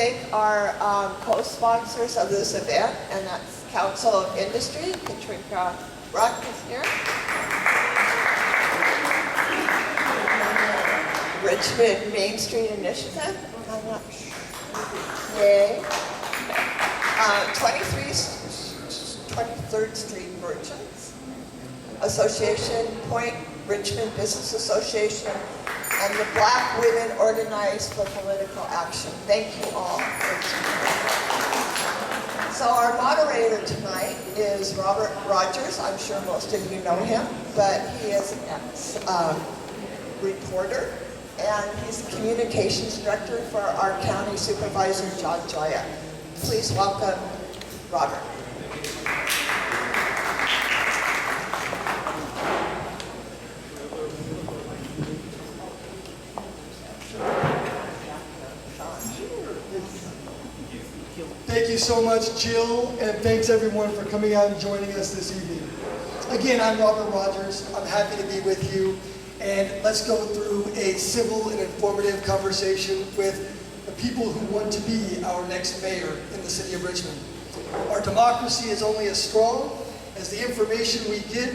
thank our co-sponsors of this event, and that's Council of Industry. Katrina Ruck is here. Richmond Main Street Initiative. I'm not sure. Yay. 23rd Street Merchants Association, Point Richmond Business Association, and the Black Women Organized for Political Action. Thank you all. So our moderator tonight is Robert Rogers. I'm sure most of you know him, but he is an ex-reporter, and he's the communications director for our county supervisor, John Joya. Please welcome Robert. Thank you so much, Jill, and thanks everyone for coming out and joining us this evening. Again, I'm Robert Rogers. I'm happy to be with you, and let's go through a civil and informative conversation with the people who want to be our next mayor in the city of Richmond. Our democracy is only as strong as the information we get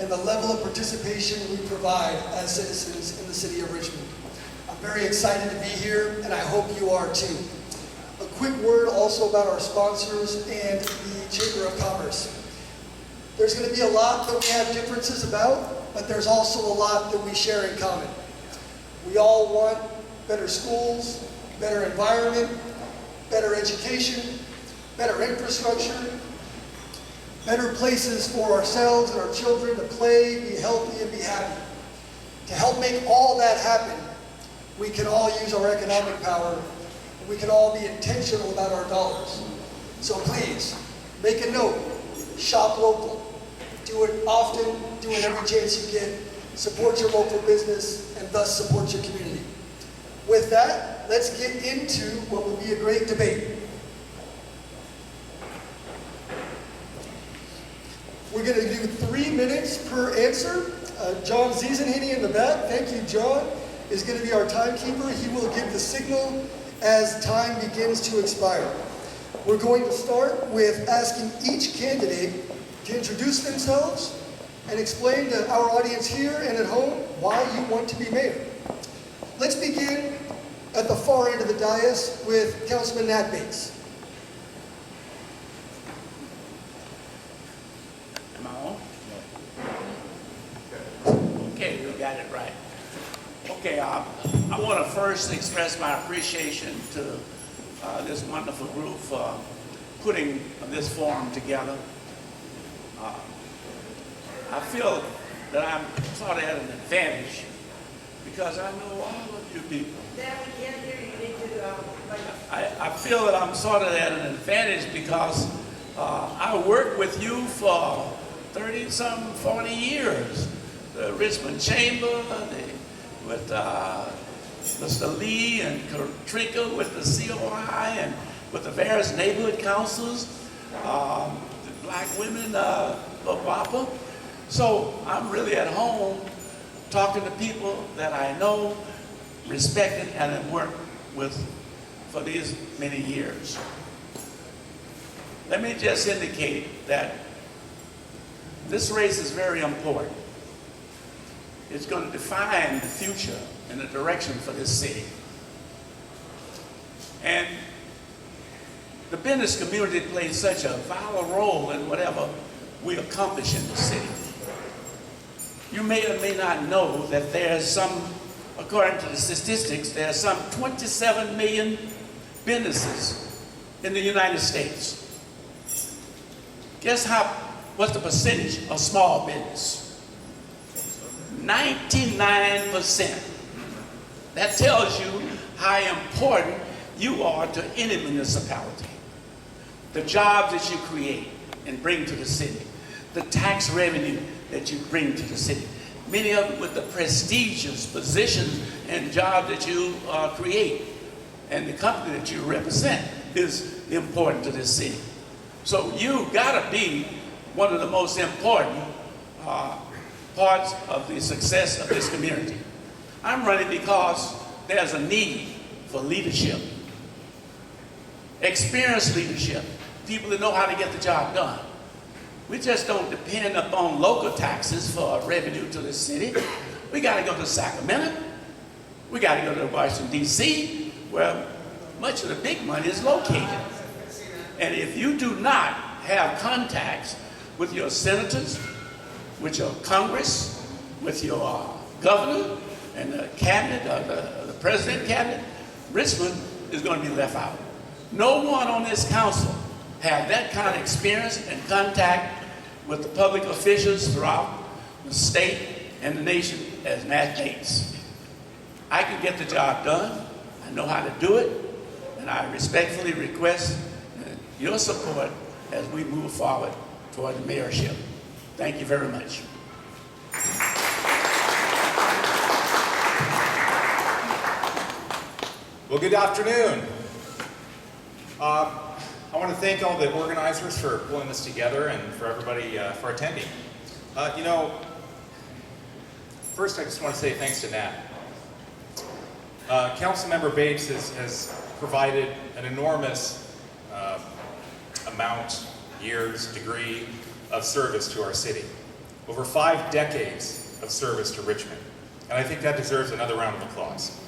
and the level of participation we provide as citizens in the city of Richmond. I'm very excited to be here, and I hope you are too. A quick word also about our sponsors and the Chamber of Commerce. There's going to be a lot that we have differences about, but there's also a lot that we share in common. We all want better schools, better environment, better education, better infrastructure, better places for ourselves and our children to play, be healthy, and be happy. To help make all that happen, we can all use our economic power. We can all be intentional about our dollars. So please, make a note, shop local. Do it often, do it every chance you get. Support your local business and thus support your community. With that, let's get into what will be a great debate. We're going to do 3 minutes per answer. John Ziesenhene in the back, thank you, John, is going to be our timekeeper. He will give the signal as time begins to expire. We're going to start with asking each candidate to introduce themselves and explain to our audience here and at home why you want to be mayor. Let's begin at the far end of the dais with Councilman Nat Bates. Am I on? Okay, we got it right. Okay, I want to first express my appreciation to this wonderful group for putting this forum together. I feel that I'm sort of at an advantage because I know all of you people. I feel that I'm sort of at an advantage because I worked with you for 30-some, 40 years. The Richmond Chamber, with Mr. Lee and Katrina with the COI and with the various neighborhood councils, the Black Women of WAPA. So I'm really at home talking to people that I know, respected, and have worked with for these many years. Let me just indicate that this race is very important. It's going to define the future and the direction for this city. And the business community plays such a vital role in whatever we accomplish in the city. You may or may not know that there's some, according to the statistics, there's some 27 million businesses in the United States. Guess what's the percentage of small business? 99%. That tells you how important you are to any municipality. The jobs that you create and bring to the city, the tax revenue that you bring to the city, many of them with the prestigious positions and jobs that you create, and the company that you represent is important to this city. So you've got to be one of the most important parts of the success of this community. I'm running because there's a need for leadership. experienced leadership, people that know how to get the job done. We just don't depend upon local taxes for revenue to the city. We got to go to Sacramento. We got to go to Washington, D.C., where much of the big money is located. And if you do not have contacts with your senators, with your Congress, with your governor and the cabinet, the president cabinet, Richmond is going to be left out. No one on this council have that kind of experience and contact with the public officials throughout the state and the nation as Matt Gates. I can get the job done. I know how to do it. And I respectfully request your support as we move forward toward the mayorship. Thank you very much. Well, good afternoon. I want to thank all the organizers for pulling this together and for everybody for attending. First I just want to say thanks to Nat. Councilmember Bates has provided an enormous amount, years, degree of service to our city. Over 5 decades of service to Richmond. And I think that deserves another round of applause.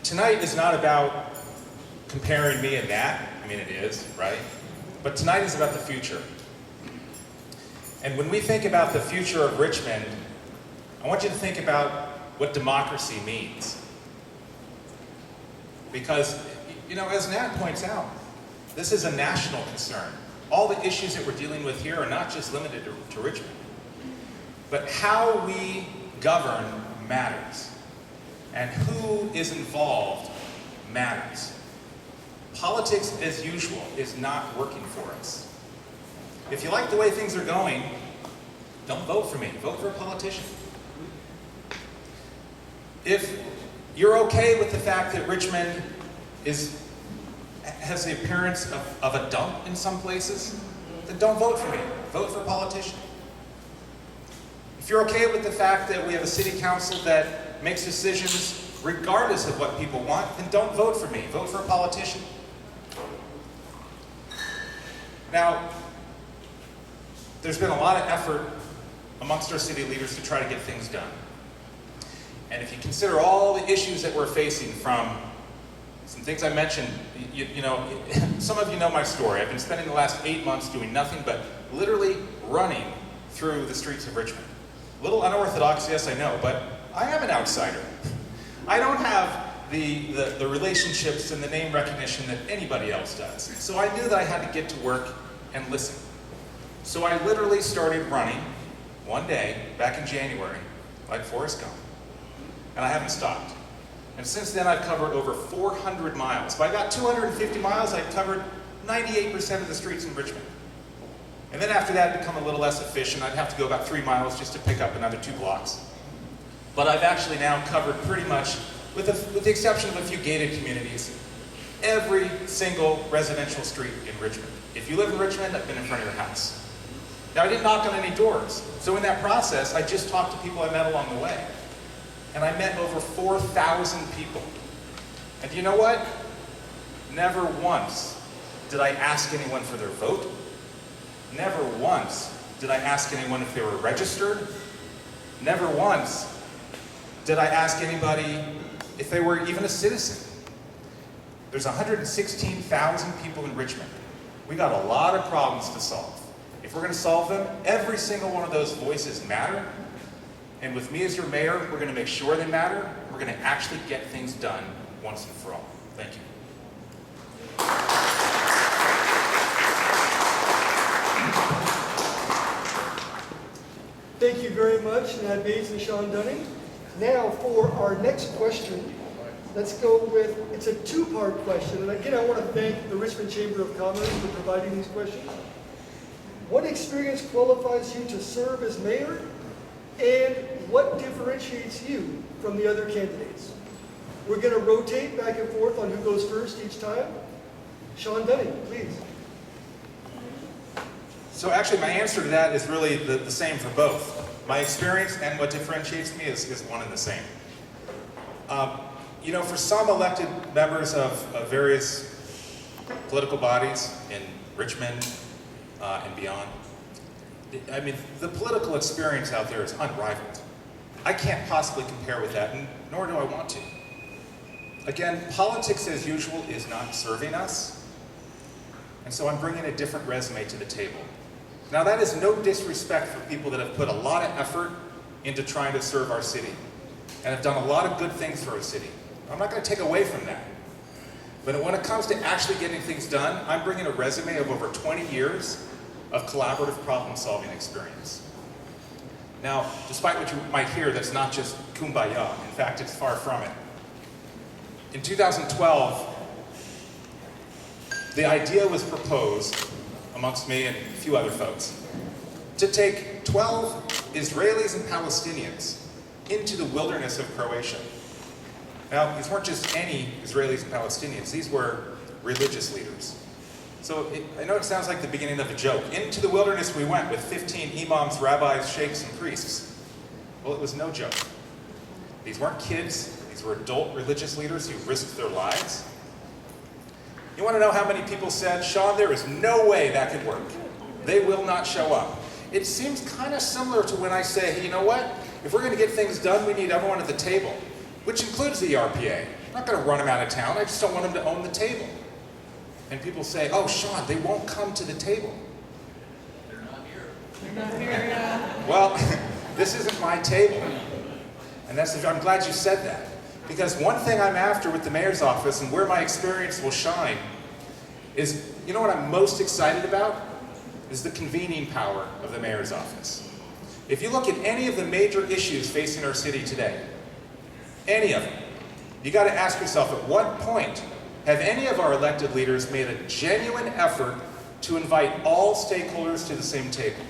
Tonight is not about comparing me and Nat. I mean, it is, right? But tonight is about the future. And when we think about the future of Richmond, I want you to think about what democracy means. Because, as Nat points out, this is a national concern. All the issues that we're dealing with here are not just limited to Richmond. But how we govern matters. And who is involved matters. Politics, as usual, is not working for us. If you like the way things are going, don't vote for me. Vote for a politician. If you're okay with the fact that Richmond has the appearance of a dump in some places, then don't vote for me. Vote for a politician. If you're okay with the fact that we have a city council that makes decisions regardless of what people want, then don't vote for me. Vote for a politician. Now, there's been a lot of effort amongst our city leaders to try to get things done. And if you consider all the issues that we're facing, from some things I mentioned, some of you know my story. I've been spending the last 8 months doing nothing but literally running through the streets of Richmond. A little unorthodox, yes, I know, but I am an outsider. I don't have the relationships and the name recognition that anybody else does. So I knew that I had to get to work and listen. So I literally started running one day back in January, like Forrest Gump. And I haven't stopped. And since then I've covered over 400 miles. By about 250 miles, I've covered 98% of the streets in Richmond. And then after that, become a little less efficient. I'd have to go about 3 miles just to pick up another 2 blocks. But I've actually now covered pretty much, with the exception of a few gated communities, every single residential street in Richmond. If you live in Richmond, I've been in front of your house. Now, I didn't knock on any doors. So in that process, I just talked to people I met along the way. And I met over 4,000 people. And you know what? Never once did I ask anyone for their vote. Never once did I ask anyone if they were registered. Never once did I ask anybody if they were even a citizen. There's 116,000 people in Richmond. We got a lot of problems to solve. If we're going to solve them, every single one of those voices matter. And with me as your mayor, we're going to make sure they matter. We're going to actually get things done once and for all. Thank you. Thank you very much, Nat Bates and Shawn Dunning. Now for our next question, let's go with, it's a 2-part question. And again, I want to thank the Richmond Chamber of Commerce for providing these questions. What experience qualifies you to serve as mayor? And what differentiates you from the other candidates? We're going to rotate back and forth on who goes first each time. Shawn Dunning, please. So actually, my answer to that is really the same for both. My experience and what differentiates me is one and the same. You know, for some elected members of various political bodies in Richmond and beyond, I mean, the political experience out there is unrivaled. I can't possibly compare with that, and nor do I want to. Again, politics as usual is not serving us, and so I'm bringing a different resume to the table. Now, that is no disrespect for people that have put a lot of effort into trying to serve our city and have done a lot of good things for our city. I'm not going to take away from that. But when it comes to actually getting things done, I'm bringing a resume of over 20 years of collaborative problem-solving experience. Now, despite what you might hear, that's not just kumbaya. In fact, it's far from it. In 2012, the idea was proposed amongst me and a few other folks to take 12 Israelis and Palestinians into the wilderness of Croatia. Now, these weren't just any Israelis and Palestinians, these were religious leaders. So I know it sounds like the beginning of a joke. Into the wilderness we went with 15 imams, rabbis, sheikhs, and priests. Well, it was no joke. These weren't kids, these were adult religious leaders who risked their lives. You want to know how many people said, Shawn, there is no way that could work. They will not show up. It seems kind of similar to when I say, hey, you know what? If we're going to get things done, we need everyone at the table, which includes the RPA. I'm not going to run them out of town. I just don't want them to own the table. And people say, oh, Shawn, they won't come to the table. They're not here. They're not here yet. Well, this isn't my table. And I'm glad you said that. Because one thing I'm after with the mayor's office and where my experience will shine is, you know what I'm most excited about? Is the convening power of the mayor's office. If you look at any of the major issues facing our city today, any of them, you got to ask yourself, at what point have any of our elected leaders made a genuine effort to invite all stakeholders to the same table?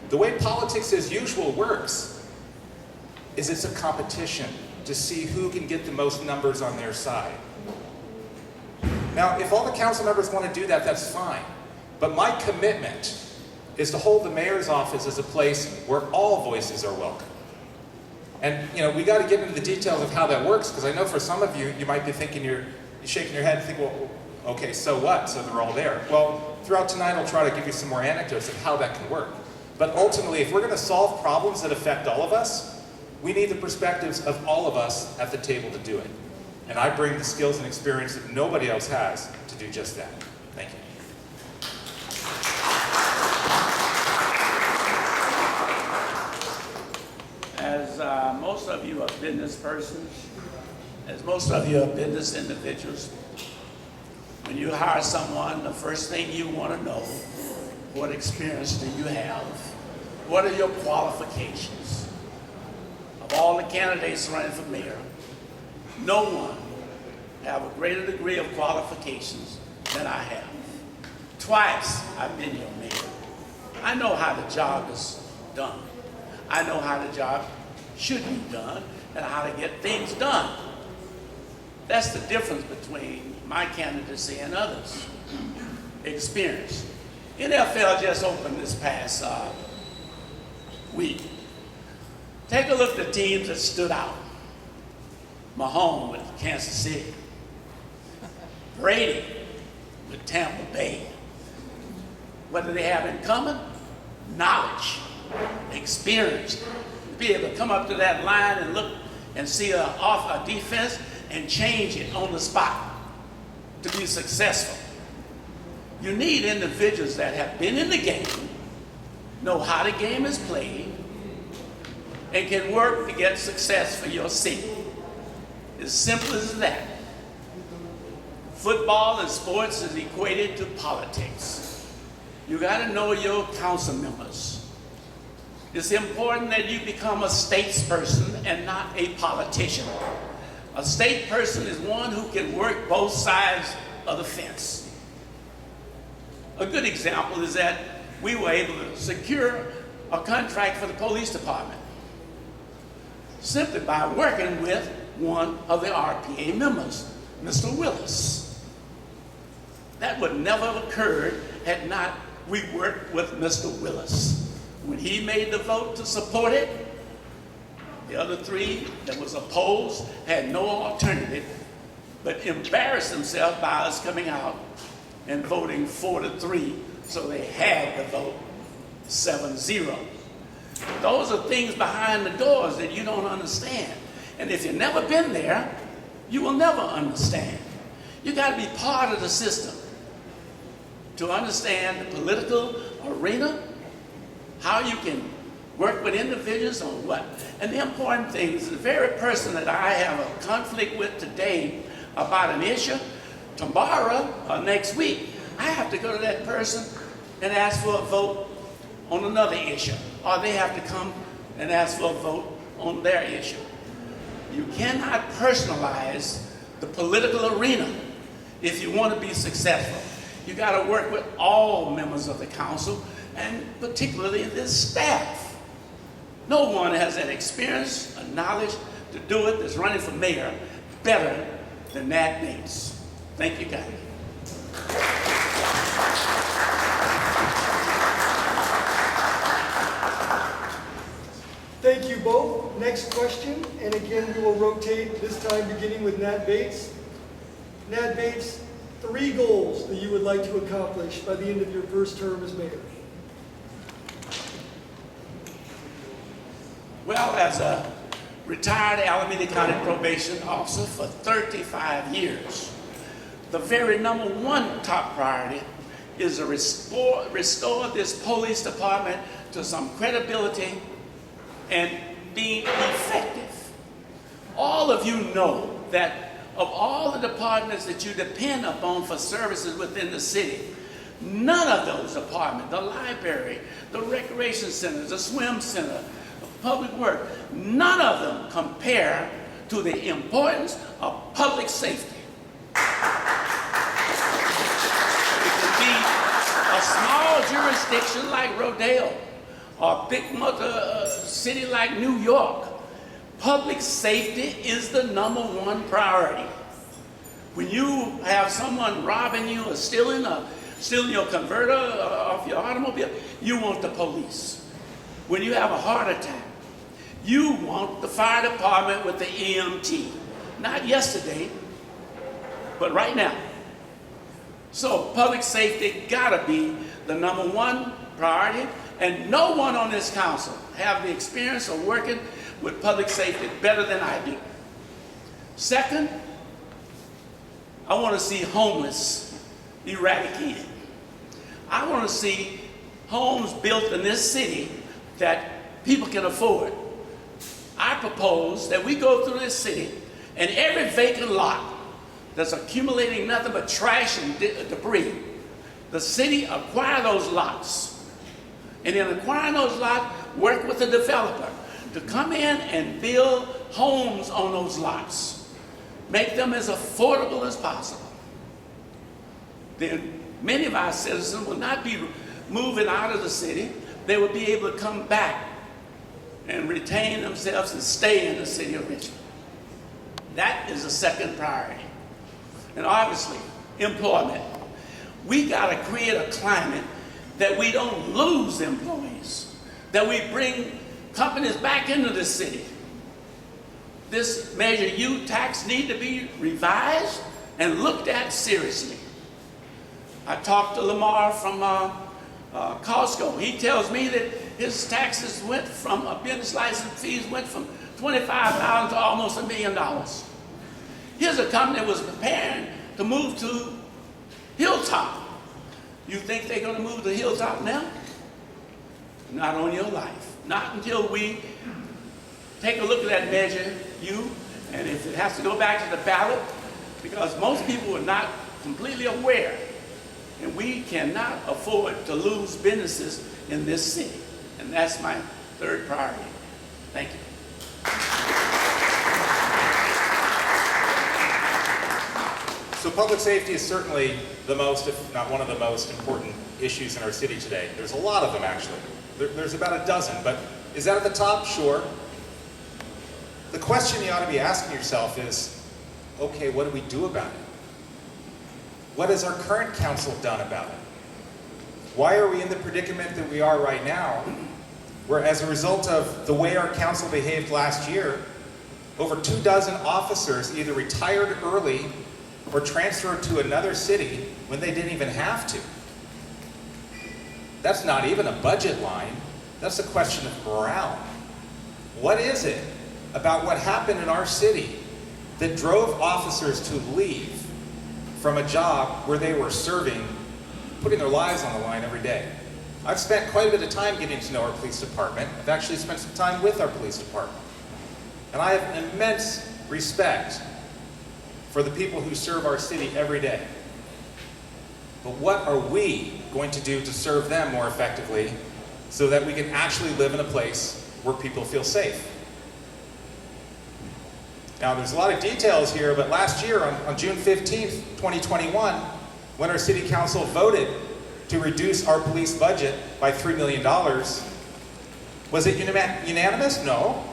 The way politics as usual works is it's a competition to see who can get the most numbers on their side. Now, if all the council members want to do that, that's fine. But my commitment is to hold the mayor's office as a place where all voices are welcome. And, you know, we got to get into the details of how that works, because I know for some of you, you might be thinking, you're shaking your head and think, well, okay, so what? So they're all there. Well, throughout tonight, I'll try to give you some more anecdotes of how that can work. But ultimately, if we're going to solve problems that affect all of us, we need the perspectives of all of us at the table to do it. And I bring the skills and experience that nobody else has to do just that. Thank you. As most of you are business persons, as most of you are business individuals, when you hire someone, the first thing you want to know, what experience do you have? What are your qualifications? Of all the candidates running for mayor, no one have a greater degree of qualifications than I have. Twice I've been your mayor. I know how the job is done. I know how the job should be done and how to get things done. That's the difference between my candidacy and others. Experience. NFL just opened this past week. Take a look at the teams that stood out. Mahomes with Kansas City. Brady with Tampa Bay. What do they have in common? Knowledge, experience. Be able to come up to that line and look and see a defense and change it on the spot to be successful. You need individuals that have been in the game, know how the game is played, and can work to get success for your city. As simple as that. Football and sports is equated to politics. You got to know your council members. It's important that you become a statesperson and not a politician. A statesperson is one who can work both sides of the fence. A good example is that we were able to secure a contract for the police department simply by working with one of the RPA members, Mr. Willis. That would never have occurred had not we worked with Mr. Willis. When he made the vote to support it, The other 3 that was opposed had no alternative but embarrassed themselves by us coming out and voting 4-3, so they had the vote 7-0. Those are things behind the doors that you don't understand. And if you've never been there, you will never understand. You got to be part of the system to understand the political arena, how you can work with individuals on what. And the important thing is the very person that I have a conflict with today about an issue, tomorrow or next week, I have to go to that person and ask for a vote on another issue. Or they have to come and ask for a vote on their issue. You cannot personalize the political arena if you want to be successful. You got to work with all members of the council, and particularly this staff. No one has that experience or knowledge to do it that's running for mayor better than Nat Bates. Thank you, guys. Thank you both. Next question, and again we will rotate, this time beginning with Nat Bates. Nat Bates, 3 goals that you would like to accomplish by the end of your first term as mayor. Well, as a retired Alameda County probation officer for 35 years, the very #1 top priority is to restore this police department to some credibility and being effective. All of you know that of all the departments that you depend upon for services within the city, none of those departments, the library, the recreation centers, the swim center, public work, none of them compare to the importance of public safety. It could be a small jurisdiction like Rodale or a big city like New York. Public safety is the #1 priority. When you have someone robbing you or stealing your converter off your automobile, you want the police. When you have a heart attack, you want the fire department with the EMT. Not yesterday, but right now. So public safety gotta be the #1 priority, and no one on this council have the experience of working with public safety better than I do. Second, I want to see homeless eradicated. I want to see homes built in this city that people can afford. I propose that we go through this city and every vacant lot that's accumulating nothing but trash and debris, the city acquire those lots. And in acquiring those lots, work with the developer to come in and build homes on those lots. Make them as affordable as possible. Then many of our citizens will not be moving out of the city. They will be able to come back and retain themselves and stay in the city of Richmond. That is the second priority. And obviously, employment. We got to create a climate that we don't lose employees, that we bring companies back into the city. This Measure U tax need to be revised and looked at seriously. I talked to Lamar from Costco. He tells me that his taxes went from, business license fees went from $25,000 to almost $1 million. Here's a company that was preparing to move to Hilltop. You think they're going to move to Hilltop now? Not on your life. Not until we take a look at that Measure U, and if it has to go back to the ballot, because most people are not completely aware, and we cannot afford to lose businesses in this city. And that's my third priority. Thank you. So public safety is certainly the most, if not one of the most important issues in our city today. There's a lot of them, actually. There's about a dozen, but is that at the top? Sure. The question you ought to be asking yourself is, okay, what do we do about it? What has our current council done about it? Why are we in the predicament that we are right now where as a result of the way our council behaved last year, over 24 officers either retired early or transferred to another city when they didn't even have to. That's not even a budget line. That's a question of morale. What is it about what happened in our city that drove officers to leave from a job where they were serving, putting their lives on the line every day? I've spent quite a bit of time getting to know our police department. I've actually spent some time with our police department. And I have immense respect for the people who serve our city every day. But what are we going to do to serve them more effectively so that we can actually live in a place where people feel safe? Now, there's a lot of details here, but last year on June 15th, 2021, when our city council voted to reduce our police budget by $3 million, was it unanimous? No.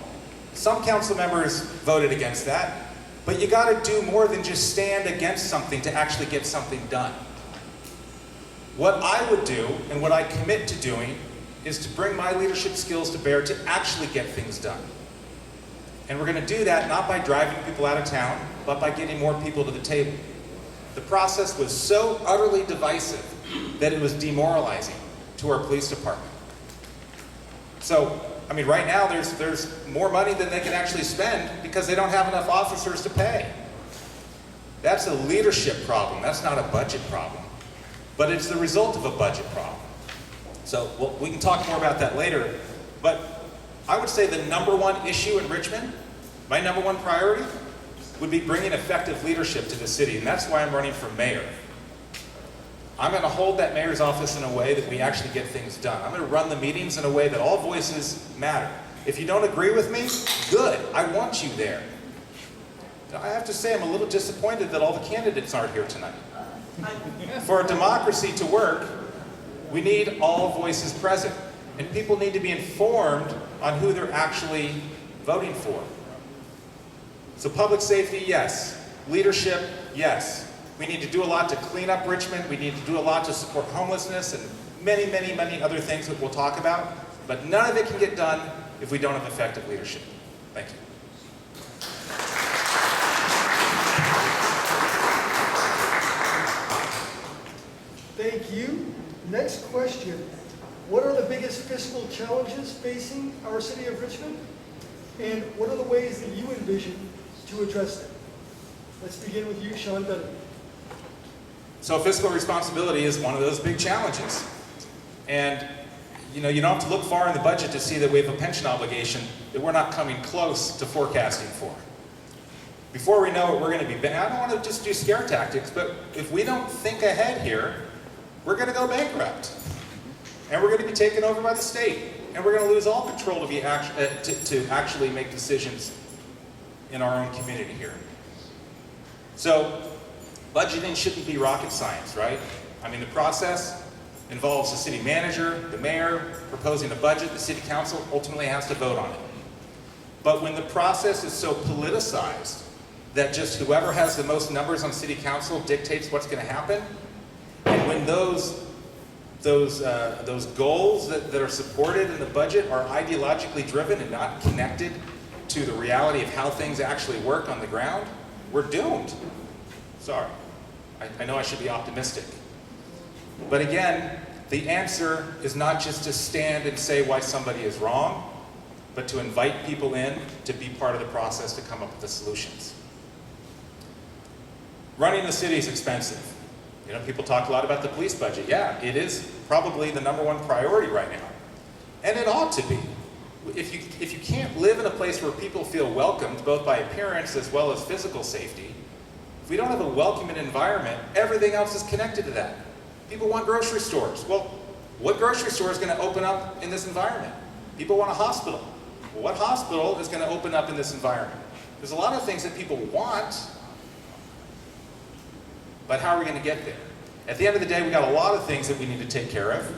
Some council members voted against that, but you gotta do more than just stand against something to actually get something done. What I would do, and what I commit to doing, is to bring my leadership skills to bear to actually get things done. And we're gonna do that not by driving people out of town, but by getting more people to the table. The process was so utterly divisive that it was demoralizing to our police department. So, I mean, right now there's more money than they can actually spend because they don't have enough officers to pay. That's a leadership problem, that's not a budget problem. But it's the result of a budget problem. So we can talk more about that later. But I would say the #1 issue in Richmond, my #1 priority, would be bringing effective leadership to the city. And that's why I'm running for mayor. I'm going to hold that mayor's office in a way that we actually get things done. I'm going to run the meetings in a way that all voices matter. If you don't agree with me, good. I want you there. I have to say I'm a little disappointed that all the candidates aren't here tonight. For a democracy to work, we need all voices present. And people need to be informed on who they're actually voting for. So public safety, yes. Leadership, yes. We need to do a lot to clean up Richmond. We need to do a lot to support homelessness and many, many, many other things that we'll talk about. But none of it can get done if we don't have effective leadership. Thank you. Thank you. Next question. What are the biggest fiscal challenges facing our city of Richmond? And what are the ways that you envision to address them? Let's begin with you, Shawn. So fiscal responsibility is one of those big challenges. And you don't have to look far in the budget to see that we have a pension obligation that we're not coming close to forecasting for. Before we know it, we're going to be, I don't want to just do scare tactics, but if we don't think ahead here, we're going to go bankrupt. And we're going to be taken over by the state. And we're going to lose all control to actually make decisions in our own community here. So budgeting shouldn't be rocket science, right? I mean, the process involves the city manager, the mayor, proposing a budget, the city council ultimately has to vote on it. But when the process is so politicized that just whoever has the most numbers on city council dictates what's going to happen, and when those goals that are supported in the budget are ideologically driven and not connected to the reality of how things actually work on the ground, we're doomed. Sorry. I know I should be optimistic. But again, the answer is not just to stand and say why somebody is wrong, but to invite people in to be part of the process to come up with the solutions. Running the city is expensive. People talk a lot about the police budget. Yeah, it is probably the #1 priority right now. And it ought to be. If you can't live in a place where people feel welcomed, both by appearance as well as physical safety, if we don't have a welcoming environment, everything else is connected to that. People want grocery stores. Well, what grocery store is going to open up in this environment? People want a hospital. Well, what hospital is going to open up in this environment? There's a lot of things that people want, but how are we going to get there? At the end of the day, we've got a lot of things that we need to take care of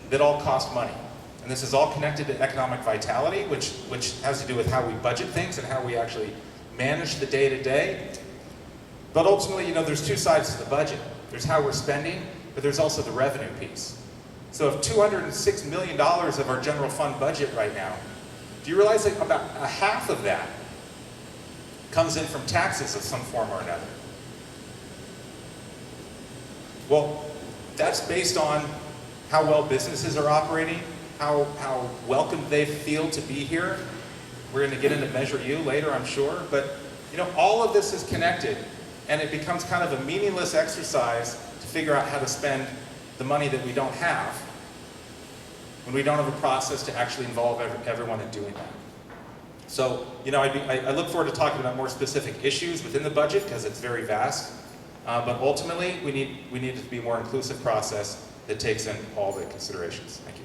that all cost money. And this is all connected to economic vitality, which has to do with how we budget things and how we actually manage the day-to-day. But ultimately, there's two sides to the budget. There's how we're spending, but there's also the revenue piece. So if $206 million of our general fund budget right now, do you realize that about a half of that comes in from taxes of some form or another? Well, that's based on how well businesses are operating, how welcome they feel to be here. We're going to get into Measure U later, I'm sure, but all of this is connected, and it becomes kind of a meaningless exercise to figure out how to spend the money that we don't have when we don't have a process to actually involve everyone in doing that. So, I look forward to talking about more specific issues within the budget because it's very vast. But ultimately, we need to be a more inclusive process that takes in all the considerations. Thank you.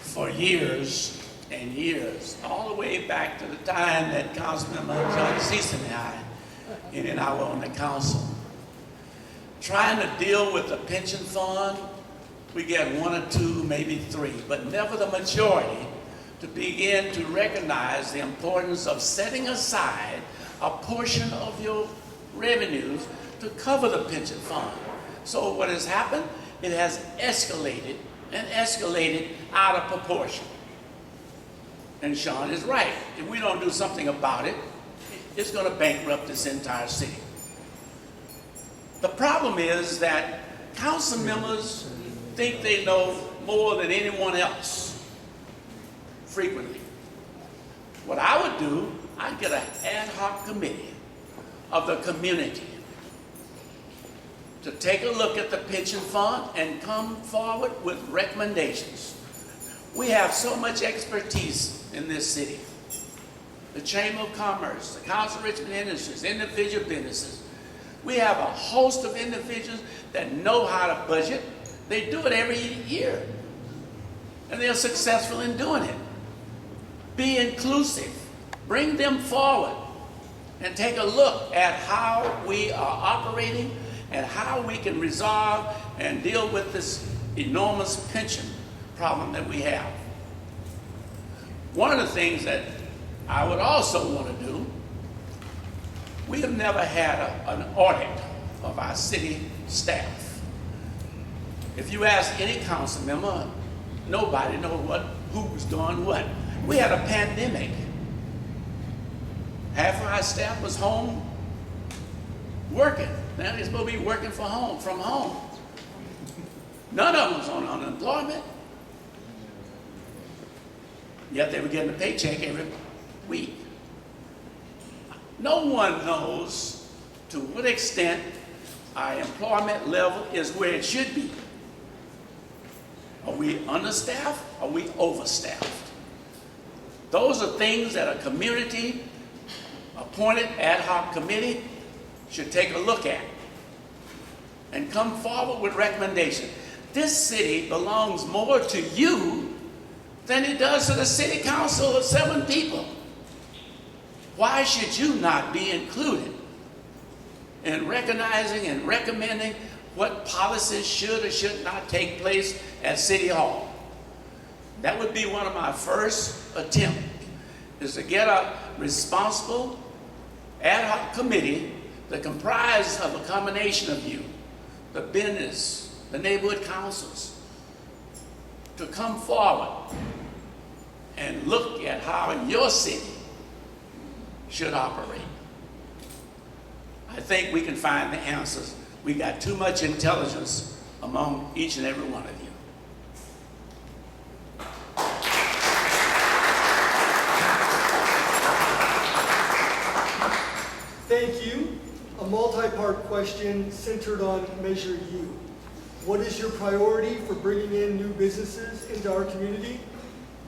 For years and years, all the way back to the time that Councilmember John Season and I were on the council, trying to deal with the pension fund, we get one or two, maybe three, but never the majority to begin to recognize the importance of setting aside a portion of your revenues to cover the pension fund. So what has happened? It has escalated and escalated out of proportion. And Shawn is right. If we don't do something about it, it's going to bankrupt this entire city. The problem is that council members think they know more than anyone else frequently. What I would do, I'd get an ad hoc committee of the community to take a look at the pension fund and come forward with recommendations. We have so much expertise in this city. The Chamber of Commerce, the Council of Richmond Industries, individual businesses. We have a host of individuals that know how to budget. They do it every year. And they're successful in doing it. Be inclusive. Bring them forward and take a look at how we are operating and how we can resolve and deal with this enormous pension problem that we have. One of the things that I would also want to do, we have never had an audit of our city staff. If you ask any council member, nobody knows who's doing what. We had a pandemic. Half of our staff was home working. Now they're supposed to be working from home. None of them was on unemployment. Yet they were getting a paycheck every week. No one knows to what extent our employment level is where it should be. Are we understaffed? Are we overstaffed? Those are things that a community appointed ad hoc committee should take a look at and come forward with recommendations. This city belongs more to you than it does to the city council of 7 people. Why should you not be included in recognizing and recommending what policies should or should not take place at City Hall? That would be one of my first attempts, is to get a responsible ad hoc committee that comprises of a combination of you, the business, the neighborhood councils, to come forward and look at how your city should operate. I think we can find the answers. We got too much intelligence among each and every one of you. Thank you. A multi-part question centered on Measure U. What is your priority for bringing in new businesses into our community,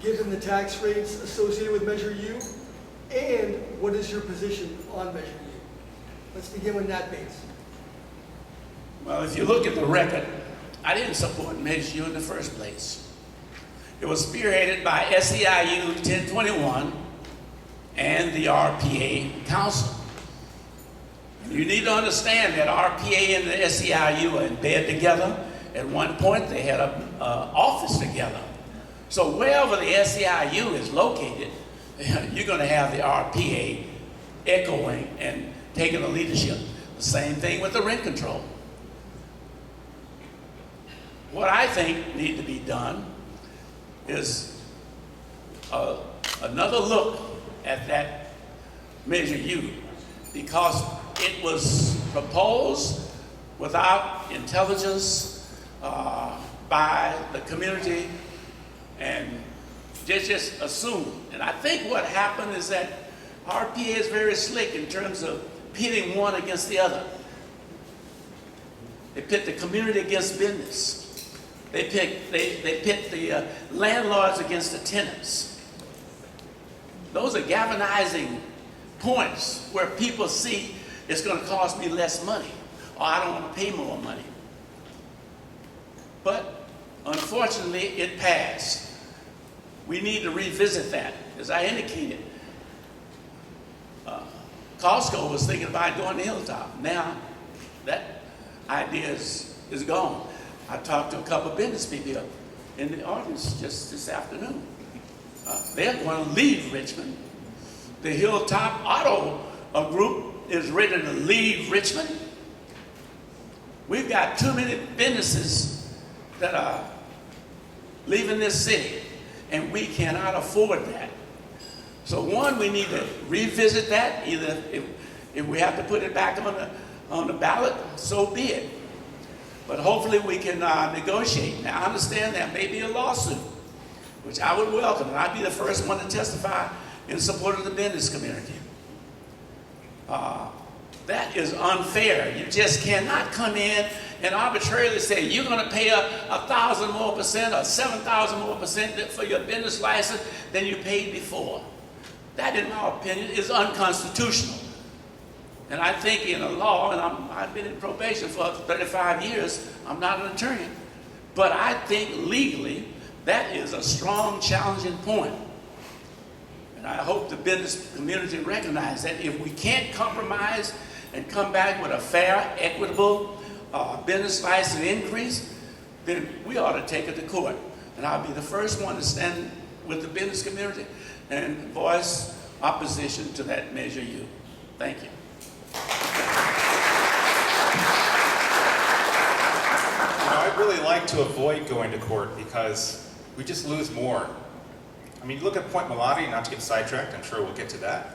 given the tax rates associated with Measure U? And what is your position on Measure U? Let's begin with Nat Bates. Well, if you look at the record, I didn't support Measure U in the first place. It was spearheaded by SEIU 1021 and the RPA Council. You need to understand that RPA and the SEIU are in bed together. At one point, they had an office together. So wherever the SEIU is located, you're going to have the RPA echoing and taking the leadership. The same thing with the rent control. What I think need to be done is another look at that Measure U, because it was proposed without intelligence by the community, and just assumed. And I think what happened is that RPA is very slick in terms of pitting one against the other. They pit the community against business. They pit the landlords against the tenants. Those are galvanizing points where people see it's going to cost me less money, or I don't want to pay more money. But unfortunately, it passed. We need to revisit that. As I indicated, Costco was thinking about going to Hilltop. Now, that idea is gone. I talked to a couple of business people in the audience just this afternoon. They're going to leave Richmond. The Hilltop Auto Group is ready to leave Richmond. We've got too many businesses that are leaving this city, and we cannot afford that. So one, we need to revisit that. Either if we have to put it back on the ballot, so be it. But hopefully we can negotiate. Now I understand there may be a lawsuit, which I would welcome, and I'd be the first one to testify in support of the business community. That is unfair. You just cannot come in and arbitrarily say you're going to pay 1,000 more percent or 7,000 more percent for your business license than you paid before. That, in my opinion, is unconstitutional. And I think in a law, and I've been in probation for 35 years, I'm not an attorney, but I think legally that is a strong, challenging point. And I hope the business community recognizes that if we can't compromise and come back with a fair, equitable business license increase, then we ought to take it to court. And I'll be the first one to stand with the business community and voice opposition to that Measure U. Thank you. I'd really like to avoid going to court because we just lose more. I mean, look at Point Mulati, not to get sidetracked, I'm sure we'll get to that.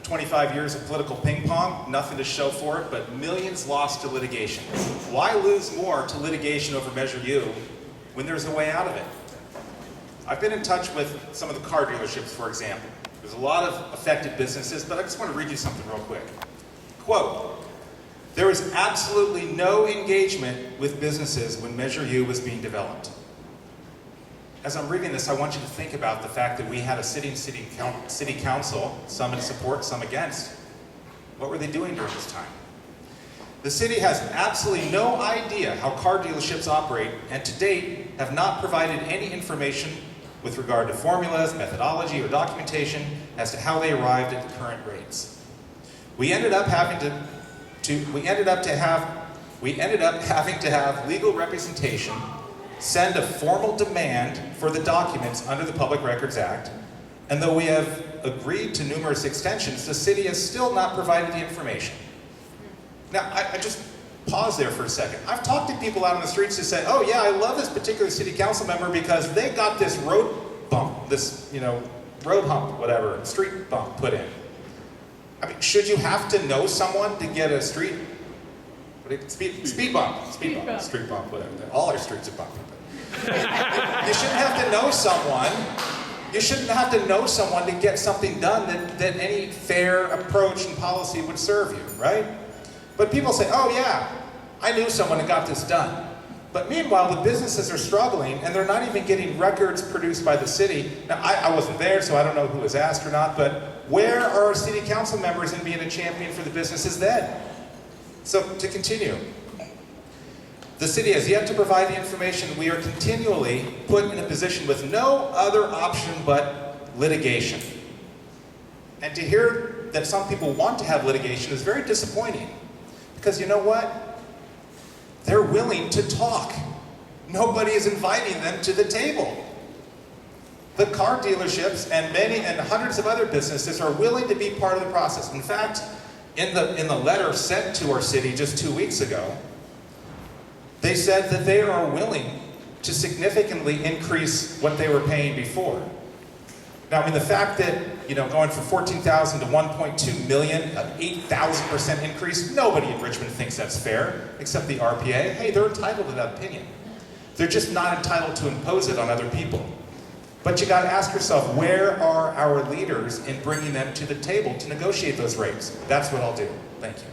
25 years of political ping pong, nothing to show for it, but millions lost to litigation. Why lose more to litigation over Measure U when there's a way out of it? I've been in touch with some of the car dealerships, for example. There's a lot of affected businesses, but I just want to read you something real quick. Quote, "There was absolutely no engagement with businesses when Measure U was being developed." As I'm reading this, I want you to think about the fact that we had a sitting city council, some in support, some against. What were they doing during this time? The city has absolutely no idea how car dealerships operate, and to date have not provided any information with regard to formulas, methodology, or documentation as to how they arrived at the current rates. We ended up having to have legal representation send a formal demand for the documents under the Public Records Act, and though we have agreed to numerous extensions, the city has still not provided the information. Now, I just pause there for a second. I've talked to people out on the streets who say, oh yeah, I love this particular city council member because they got this road bump, this, road hump, whatever, street bump put in. I mean, should you have to know someone to get a street bump, street bump, whatever. All our streets are bumpy. You shouldn't have to know someone. You shouldn't have to know someone to get something done that any fair approach and policy would serve you, right? But people say, oh yeah, I knew someone who got this done. But meanwhile, the businesses are struggling and they're not even getting records produced by the city. Now, I wasn't there, so I don't know who was asked or not, but where are our city council members in being a champion for the businesses then? So, to continue, the city has yet to provide the information. We are continually put in a position with no other option but litigation. And to hear that some people want to have litigation is very disappointing. Because you know what? They're willing to talk. Nobody is inviting them to the table. The car dealerships and hundreds of other businesses are willing to be part of the process. In fact, In the letter sent to our city just 2 weeks ago, they said that they are willing to significantly increase what they were paying before. Now, I mean, the fact that, going from 14,000 to 1.2 million, an 8,000% increase, nobody in Richmond thinks that's fair, except the RPA. Hey, they're entitled to that opinion. They're just not entitled to impose it on other people. But you gotta ask yourself, where are our leaders in bringing them to the table to negotiate those rates? That's what I'll do. Thank you.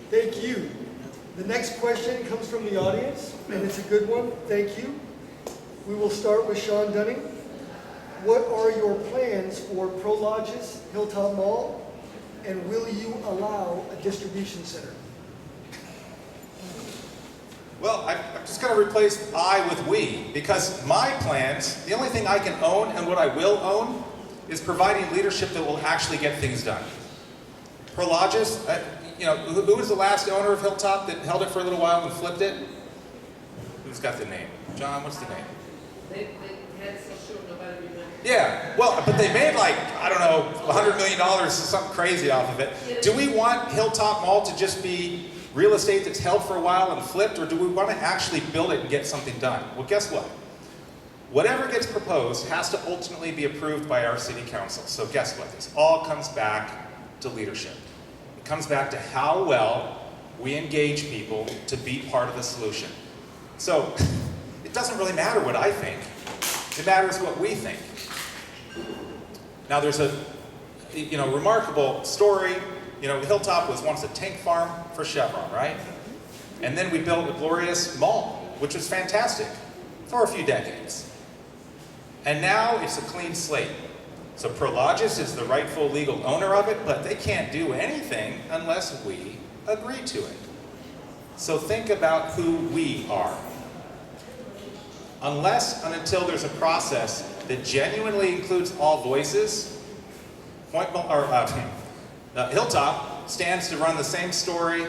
Thank you. The next question comes from the audience, and it's a good one. Thank you. We will start with Shawn Dunning. What are your plans for Prologis Hilltop Mall, and will you allow a distribution center? Well, I'm just going to replace I with we, because my plans, the only thing I can own and what I will own is providing leadership that will actually get things done. Prologis, who was the last owner of Hilltop that held it for a little while and flipped it? Who's got the name? John, what's the name? They had some show, nobody remembered. Yeah, well, but they made like, I don't know, $100 million, something crazy off of it. Do we want Hilltop Mall to just be real estate that's held for a while and flipped, or do we want to actually build it and get something done? Well, guess what? Whatever gets proposed has to ultimately be approved by our city council. So guess what? This all comes back to leadership. It comes back to how well we engage people to be part of the solution. So it doesn't really matter what I think. It matters what we think. Now there's a remarkable story. Hilltop was once a tank farm for Chevron, right? And then we built a glorious mall, which was fantastic for a few decades. And now it's a clean slate. So Prologis is the rightful legal owner of it, but they can't do anything unless we agree to it. So think about who we are. Unless and until there's a process that genuinely includes all voices, Hilltop stands to run the same story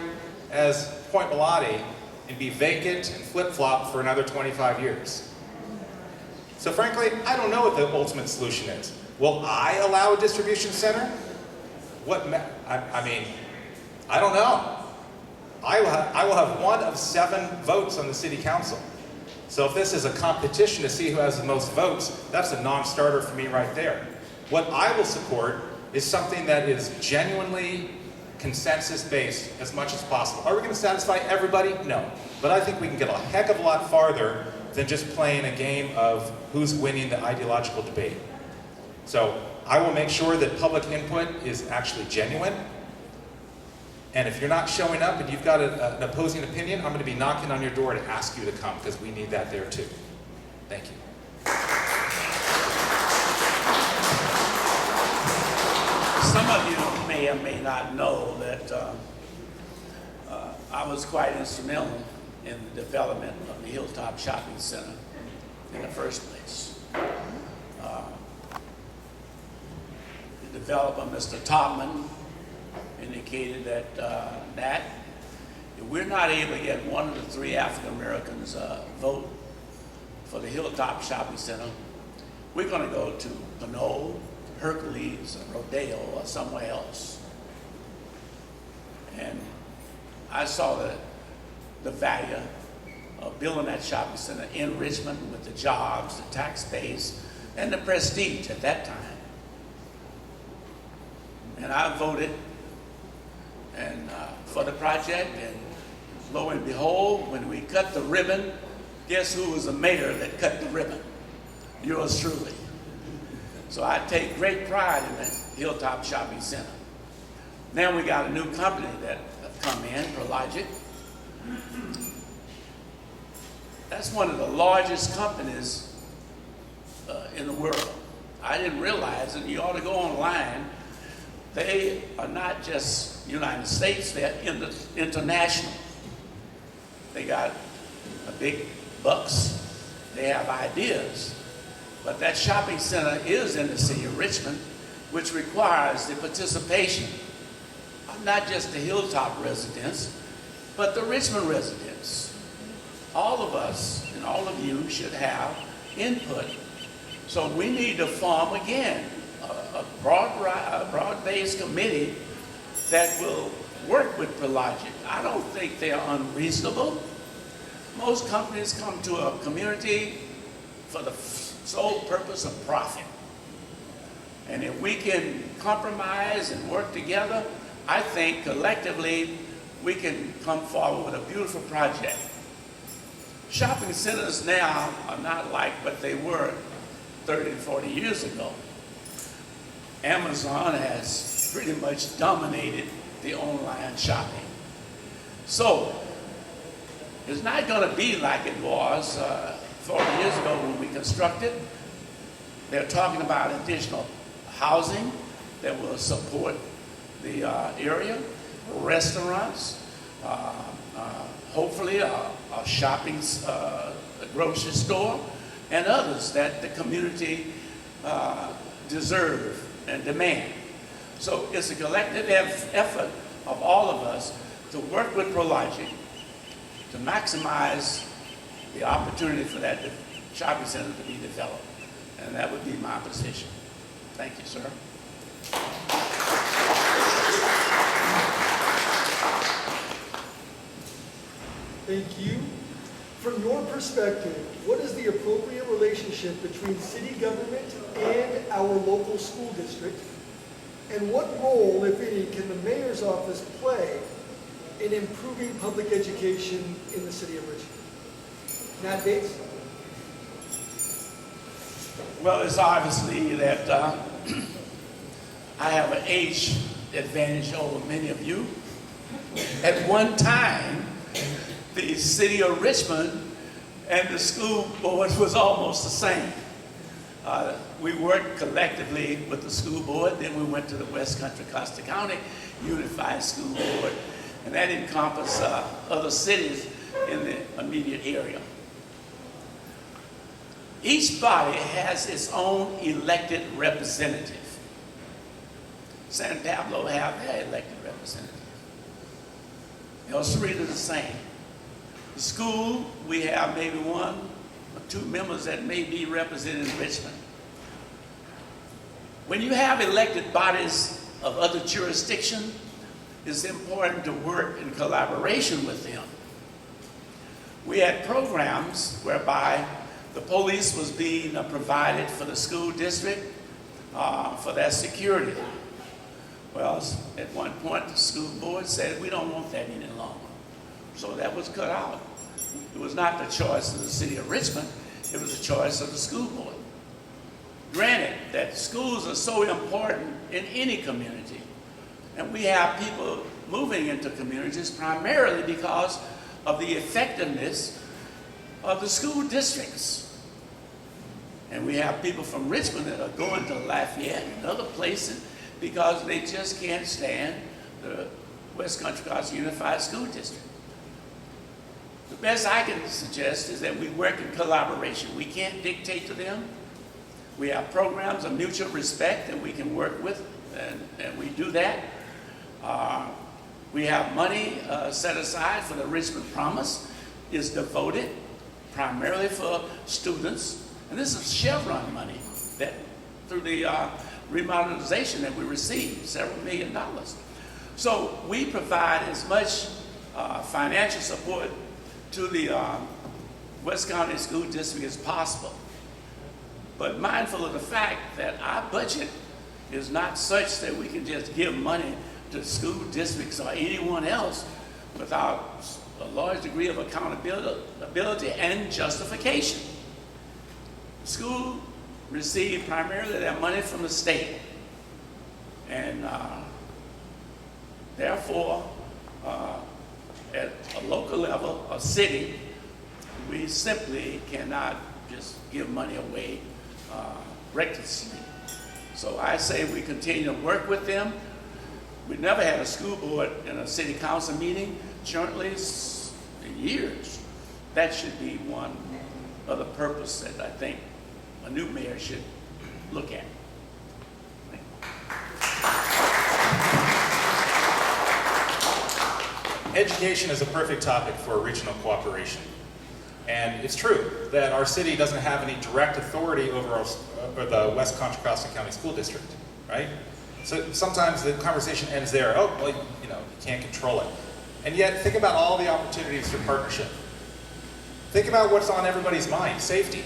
as Point Bellotti and be vacant and flip-flop for another 25 years. So frankly, I don't know what the ultimate solution is. Will I allow a distribution center? I don't know. I will have 1 of 7 votes on the city council. So if this is a competition to see who has the most votes, that's a non-starter for me right there. What I will support is something that is genuinely consensus-based as much as possible. Are we going to satisfy everybody? No. But I think we can get a heck of a lot farther than just playing a game of who's winning the ideological debate. So I will make sure that public input is actually genuine. And if you're not showing up and you've got an opposing opinion, I'm going to be knocking on your door to ask you to come, because we need that there too. Thank you. Some of you may or may not know that I was quite instrumental in the development of the Hilltop Shopping Center in the first place. The developer, Mr. Topman, indicated that if we're not able to get 1 of the 3 African Americans vote for the Hilltop Shopping Center, we're going to go to Pinole, Hercules, or Rodeo, or somewhere else. And I saw the value of building that shopping center in Richmond with the jobs, the tax base, and the prestige at that time. And I voted for the project, and lo and behold, when we cut the ribbon, guess who was the mayor that cut the ribbon? Yours truly. So I take great pride in the Hilltop Shopping Center. Now we got a new company that have come in, Prologis. That's one of the largest companies in the world. I didn't realize, and you ought to go online, they are not just United States, they're international. They got a big bucks, they have ideas. But that shopping center is in the city of Richmond, which requires the participation of not just the Hilltop residents, but the Richmond residents. All of us and all of you should have input. So we need to form again a broad-based committee that will work with Prologic. I don't think they are unreasonable. Most companies come to a community for the sole purpose of profit. And if we can compromise and work together, I think collectively we can come forward with a beautiful project. Shopping centers now are not like what they were 30 and 40 years ago. Amazon has pretty much dominated the online shopping. So it's not going to be like it was 40 years ago when we constructed. They're talking about additional housing that will support the area, restaurants, hopefully a shopping, a grocery store, and others that the community deserve and demand. So it's a collective effort of all of us to work with Prologic to maximize the opportunity for that shopping center to be developed. And that would be my position. Thank you, sir. Thank you. From your perspective, what is the appropriate relationship between city government and our local school district? And what role, if any, can the mayor's office play in improving public education in the city of Richmond? Nat Bates? Well, it's obviously that I have an age advantage over many of you. At one time, the city of Richmond and the school board was almost the same. We worked collectively with the school board, then we went to the West Country Custer County Unified School Board, and that encompassed other cities in the immediate area. Each body has its own elected representative. San Pablo have their elected representative. El Cerrito the same. The school, we have maybe one or two members that may be represented in Richmond. When you have elected bodies of other jurisdictions, it's important to work in collaboration with them. We had programs whereby the police was being provided for the school district for their security. Well, at one point, the school board said, we don't want that any longer. So that was cut out. It was not the choice of the city of Richmond, it was the choice of the school board. Granted that schools are so important in any community, and we have people moving into communities primarily because of the effectiveness of the school districts. And we have people from Richmond that are going to Lafayette and other places because they just can't stand the West Country Custer Unified School District. The best I can suggest is that we work in collaboration. We can't dictate to them. We have programs of mutual respect that we can work with, and we do that. We have money set aside for the Richmond Promise. It's devoted primarily for students. And this is Chevron money that through the remodernization that we received, several $1 million. So we provide as much financial support to the West County School District as possible. But mindful of the fact that our budget is not such that we can just give money to school districts or anyone else without a large degree of accountability and justification. School receive primarily their money from the state, and therefore, at a local level, a city, we simply cannot just give money away recklessly. So I say we continue to work with them. We never had a school board in a city council meeting, jointly in years. That should be one of the purpose that I think a new mayor should look at. Education is a perfect topic for regional cooperation. And it's true that our city doesn't have any direct authority over the West Contra Costa County School District, right? So sometimes the conversation ends there. Oh, well, you know, you can't control it. And yet, think about all the opportunities for partnership. Think about what's on everybody's mind, safety.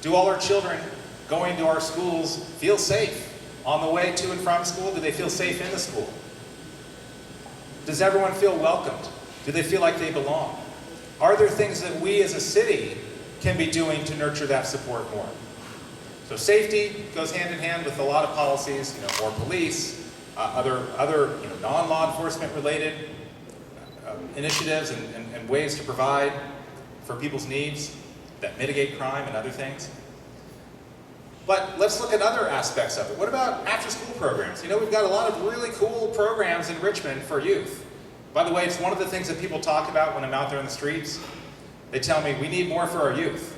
Do all our children going to our schools feel safe on the way to and from school? Do they feel safe in the school? Does everyone feel welcomed? Do they feel like they belong? Are there things that we as a city can be doing to nurture that support more? So safety goes hand in hand with a lot of policies, you know, more police, other you know, non-law enforcement related initiatives and ways to provide for people's needs that mitigate crime and other things. But let's look at other aspects of it. What about after-school programs? You know, we've got a lot of really cool programs in Richmond for youth. By the way, it's one of the things that people talk about when I'm out there in the streets. They tell me, we need more for our youth.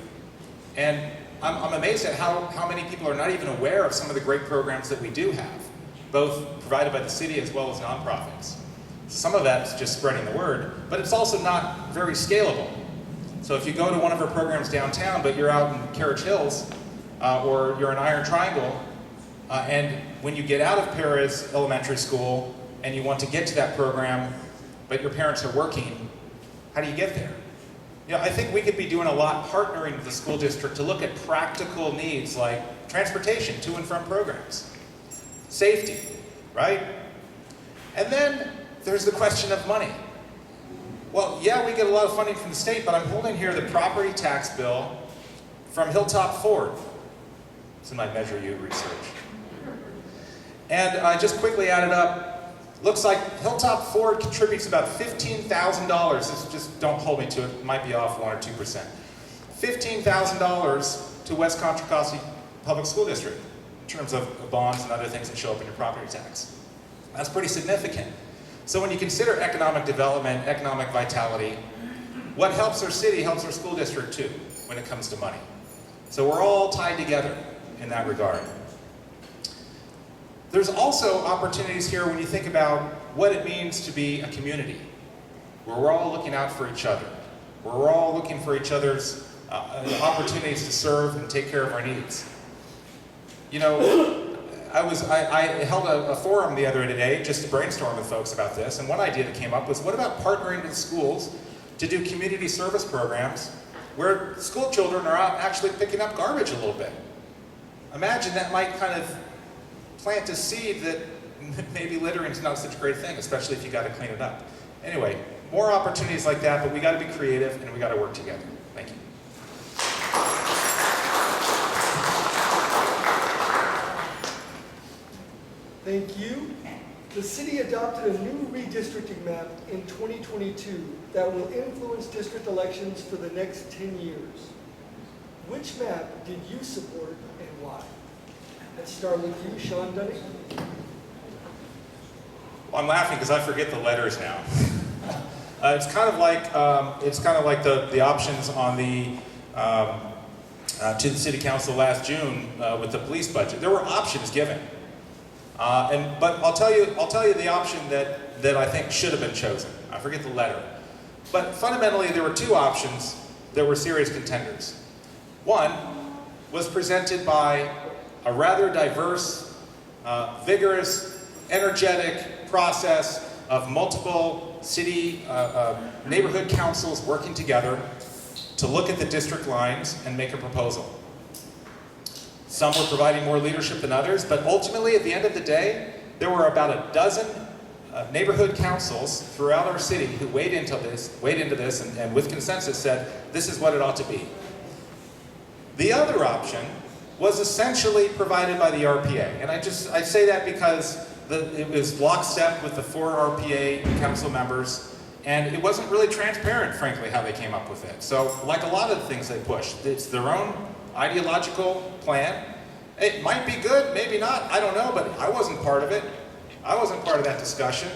And I'm amazed at how many people are not even aware of some of the great programs that we do have, both provided by the city as well as nonprofits. Some of that's just spreading the word, but it's also not very scalable. So if you go to one of our programs downtown, but you're out in Carriage Hills, or you're in Iron Triangle, and when you get out of Perez Elementary School and you want to get to that program, but your parents are working, how do you get there? You know, I think we could be doing a lot partnering with the school district to look at practical needs like transportation to and from programs, safety, right? And then there's the question of money. Well, yeah, we get a lot of funding from the state, but I'm holding here the property tax bill from Hilltop Ford. It's in my Measure U research. And I just quickly added up. Looks like Hilltop Ford contributes about $15,000. This just don't hold me to it. It might be off 1 or 2%. $15,000 to West Contra Costa Public School District in terms of bonds and other things that show up in your property tax. That's pretty significant. So when you consider economic development, economic vitality, what helps our city helps our school district too when it comes to money. So we're all tied together in that regard. There's also opportunities here when you think about what it means to be a community, where we're all looking out for each other, where we're all looking for each other's opportunities to serve and take care of our needs. You know, I held a forum the other day just to brainstorm with folks about this, and one idea that came up was, what about partnering with schools to do community service programs where school children are out actually picking up garbage a little bit? Imagine that might kind of plant a seed that maybe littering is not such a great thing, especially if you got to clean it up. Anyway, more opportunities like that, but we got to be creative and we got to work together. Thank you. Thank you. The city adopted a new redistricting map in 2022 that will influence district elections for the next 10 years. Which map did you support and why? Let's start with you, Shawn Dunning. Well, I'm laughing because I forget the letters now. It's kind of like the options on the to the city council last June with the police budget. There were options given, but I'll tell you the option that I think should have been chosen. I forget the letter, but fundamentally there were two options that were serious contenders. One was presented by a rather diverse, vigorous, energetic process of multiple city neighborhood councils working together to look at the district lines and make a proposal. Some were providing more leadership than others, but ultimately at the end of the day, there were about a dozen neighborhood councils throughout our city who weighed into this and with consensus said, this is what it ought to be. The other option was essentially provided by the RPA. And I say that because it was lockstep with the 4 RPA council members, and it wasn't really transparent, frankly, how they came up with it. So, like a lot of the things they pushed, it's their own ideological plan. It might be good, maybe not, I don't know, but I wasn't part of it. I wasn't part of that discussion,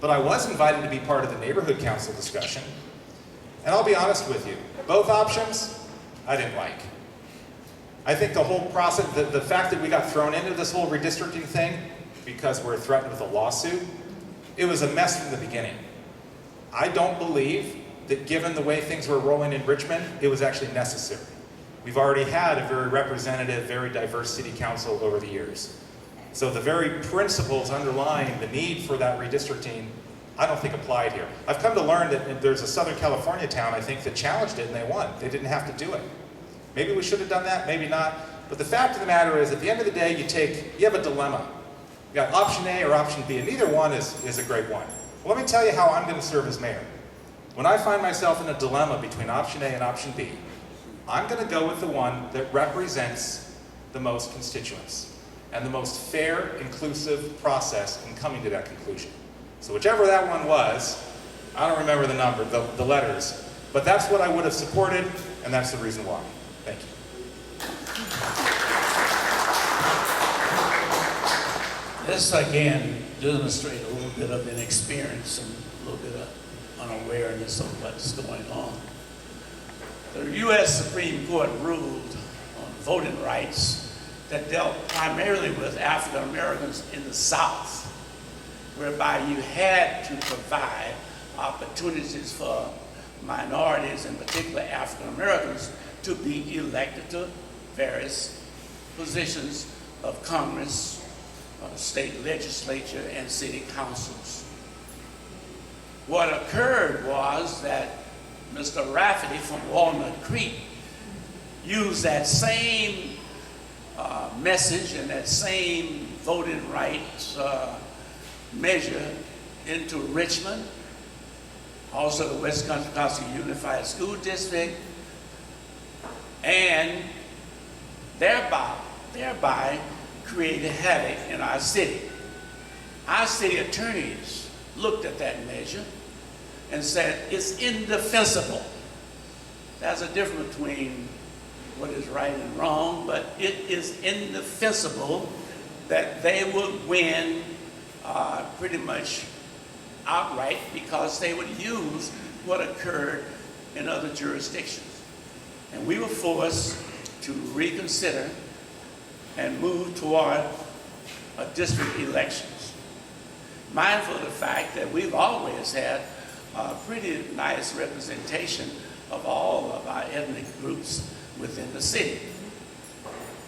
but I was invited to be part of the neighborhood council discussion. And I'll be honest with you, both options, I didn't like. I think the whole process, the fact that we got thrown into this whole redistricting thing because we're threatened with a lawsuit, it was a mess from the beginning. I don't believe that given the way things were rolling in Richmond, it was actually necessary. We've already had a very representative, very diverse city council over the years. So the very principles underlying the need for that redistricting, I don't think applied here. I've come to learn that there's a Southern California town, I think, that challenged it and they won. They didn't have to do it. Maybe we should have done that, maybe not. But the fact of the matter is, at the end of the day, you have a dilemma. You got option A or option B, and neither one is a great one. Well, let me tell you how I'm going to serve as mayor. When I find myself in a dilemma between option A and option B, I'm going to go with the one that represents the most constituents and the most fair, inclusive process in coming to that conclusion. So whichever that one was, I don't remember the number, the letters, but that's what I would have supported, and that's the reason why. Thank you. This again demonstrates a little bit of inexperience and a little bit of unawareness of what's going on. The U.S. Supreme Court ruled on voting rights that dealt primarily with African Americans in the South, whereby you had to provide opportunities for minorities, in particular African Americans, to be elected to various positions of Congress, state legislature, and city councils. What occurred was that Mr. Rafferty from Walnut Creek used that same message and that same voting rights measure into Richmond, also the West Country Council Unified School District, and thereby created havoc in our city. Our city attorneys looked at that measure and said it's indefensible. There's a difference between what is right and wrong, but it is indefensible that they would win pretty much outright because they would use what occurred in other jurisdictions. And we were forced to reconsider and move toward district elections, mindful of the fact that we've always had a pretty nice representation of all of our ethnic groups within the city.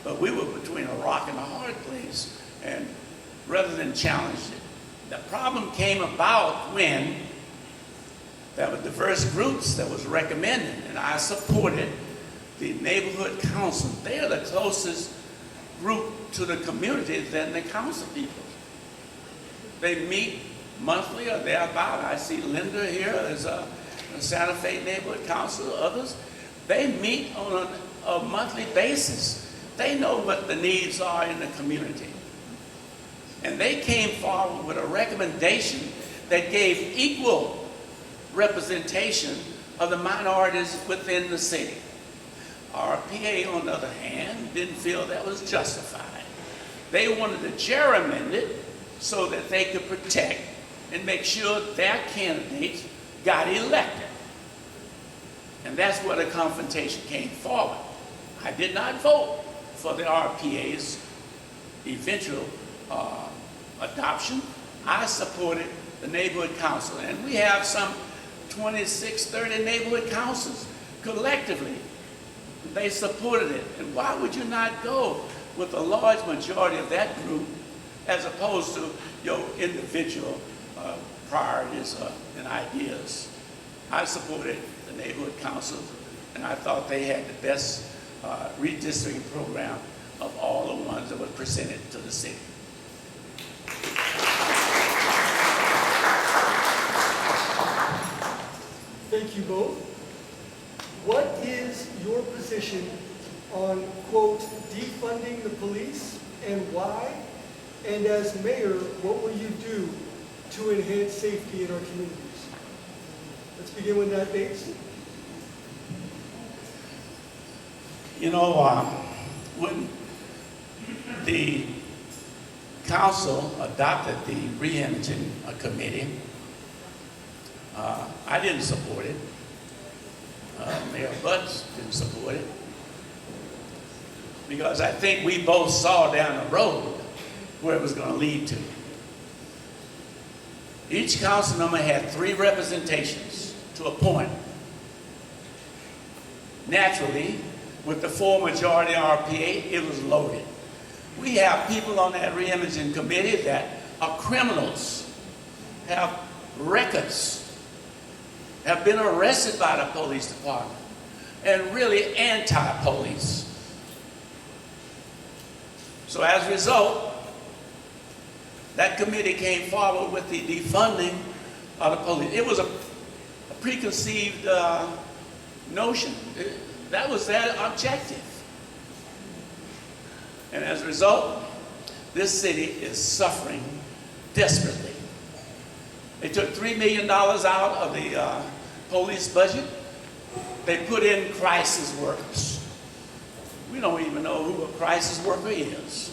But we were between a rock and a hard place, and rather than challenge it, the problem came about when there were diverse groups that was recommended, and I supported the neighborhood council. They are the closest group to the community than the council people. They meet monthly or thereabout. I see Linda here as a Santa Fe neighborhood council, others. They meet on a monthly basis. They know what the needs are in the community. And they came forward with a recommendation that gave equal representation of the minorities within the city. Our PA, on the other hand, didn't feel that was justified. They wanted to gerrymander it so that they could protect and make sure their candidates got elected. And that's where the confrontation came forward. I did not vote for the RPA's eventual adoption. I supported the neighborhood council, and we have some 26, 30 neighborhood councils collectively. They supported it. And why would you not go with a large majority of that group as opposed to your individual priorities and ideas? I supported the neighborhood councils, and I thought they had the best redistricting program of all the ones that were presented to the city. Thank you both. What is your position on, quote, defunding the police, and why? And as mayor, what will you do to enhance safety in our communities? Let's begin with that, Bates. You know, when the council adopted the re-imaging committee, I didn't support it. Mayor Butts didn't support it, because I think we both saw down the road where it was going to lead to. Each council member had 3 representations to appoint Naturally, with the full majority RPA, it was loaded. We have people on that reimaging committee that are criminals, have records, have been arrested by the police department, and really anti-police. So as a result, that committee came forward with the defunding of the police. It was a preconceived notion. That was their objective. And as a result, this city is suffering desperately. They took $3 million out of the police budget. They put in crisis workers. We don't even know who a crisis worker is.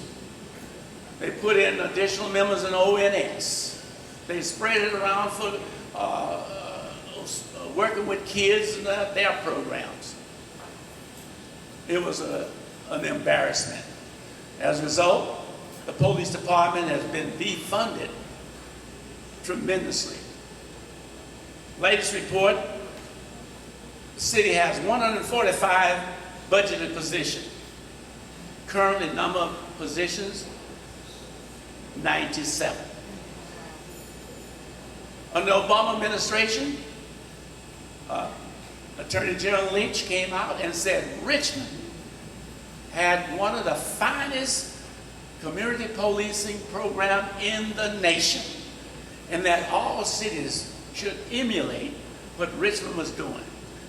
They put in additional members in ONS. They spread it around for working with kids and their programs. It was an embarrassment. As a result, the police department has been defunded tremendously. Latest report, the city has 145 budgeted positions. Currently, number of positions, 97. Under the Obama administration, Attorney General Lynch came out and said Richmond had one of the finest community policing programs in the nation, and that all cities should emulate what Richmond was doing.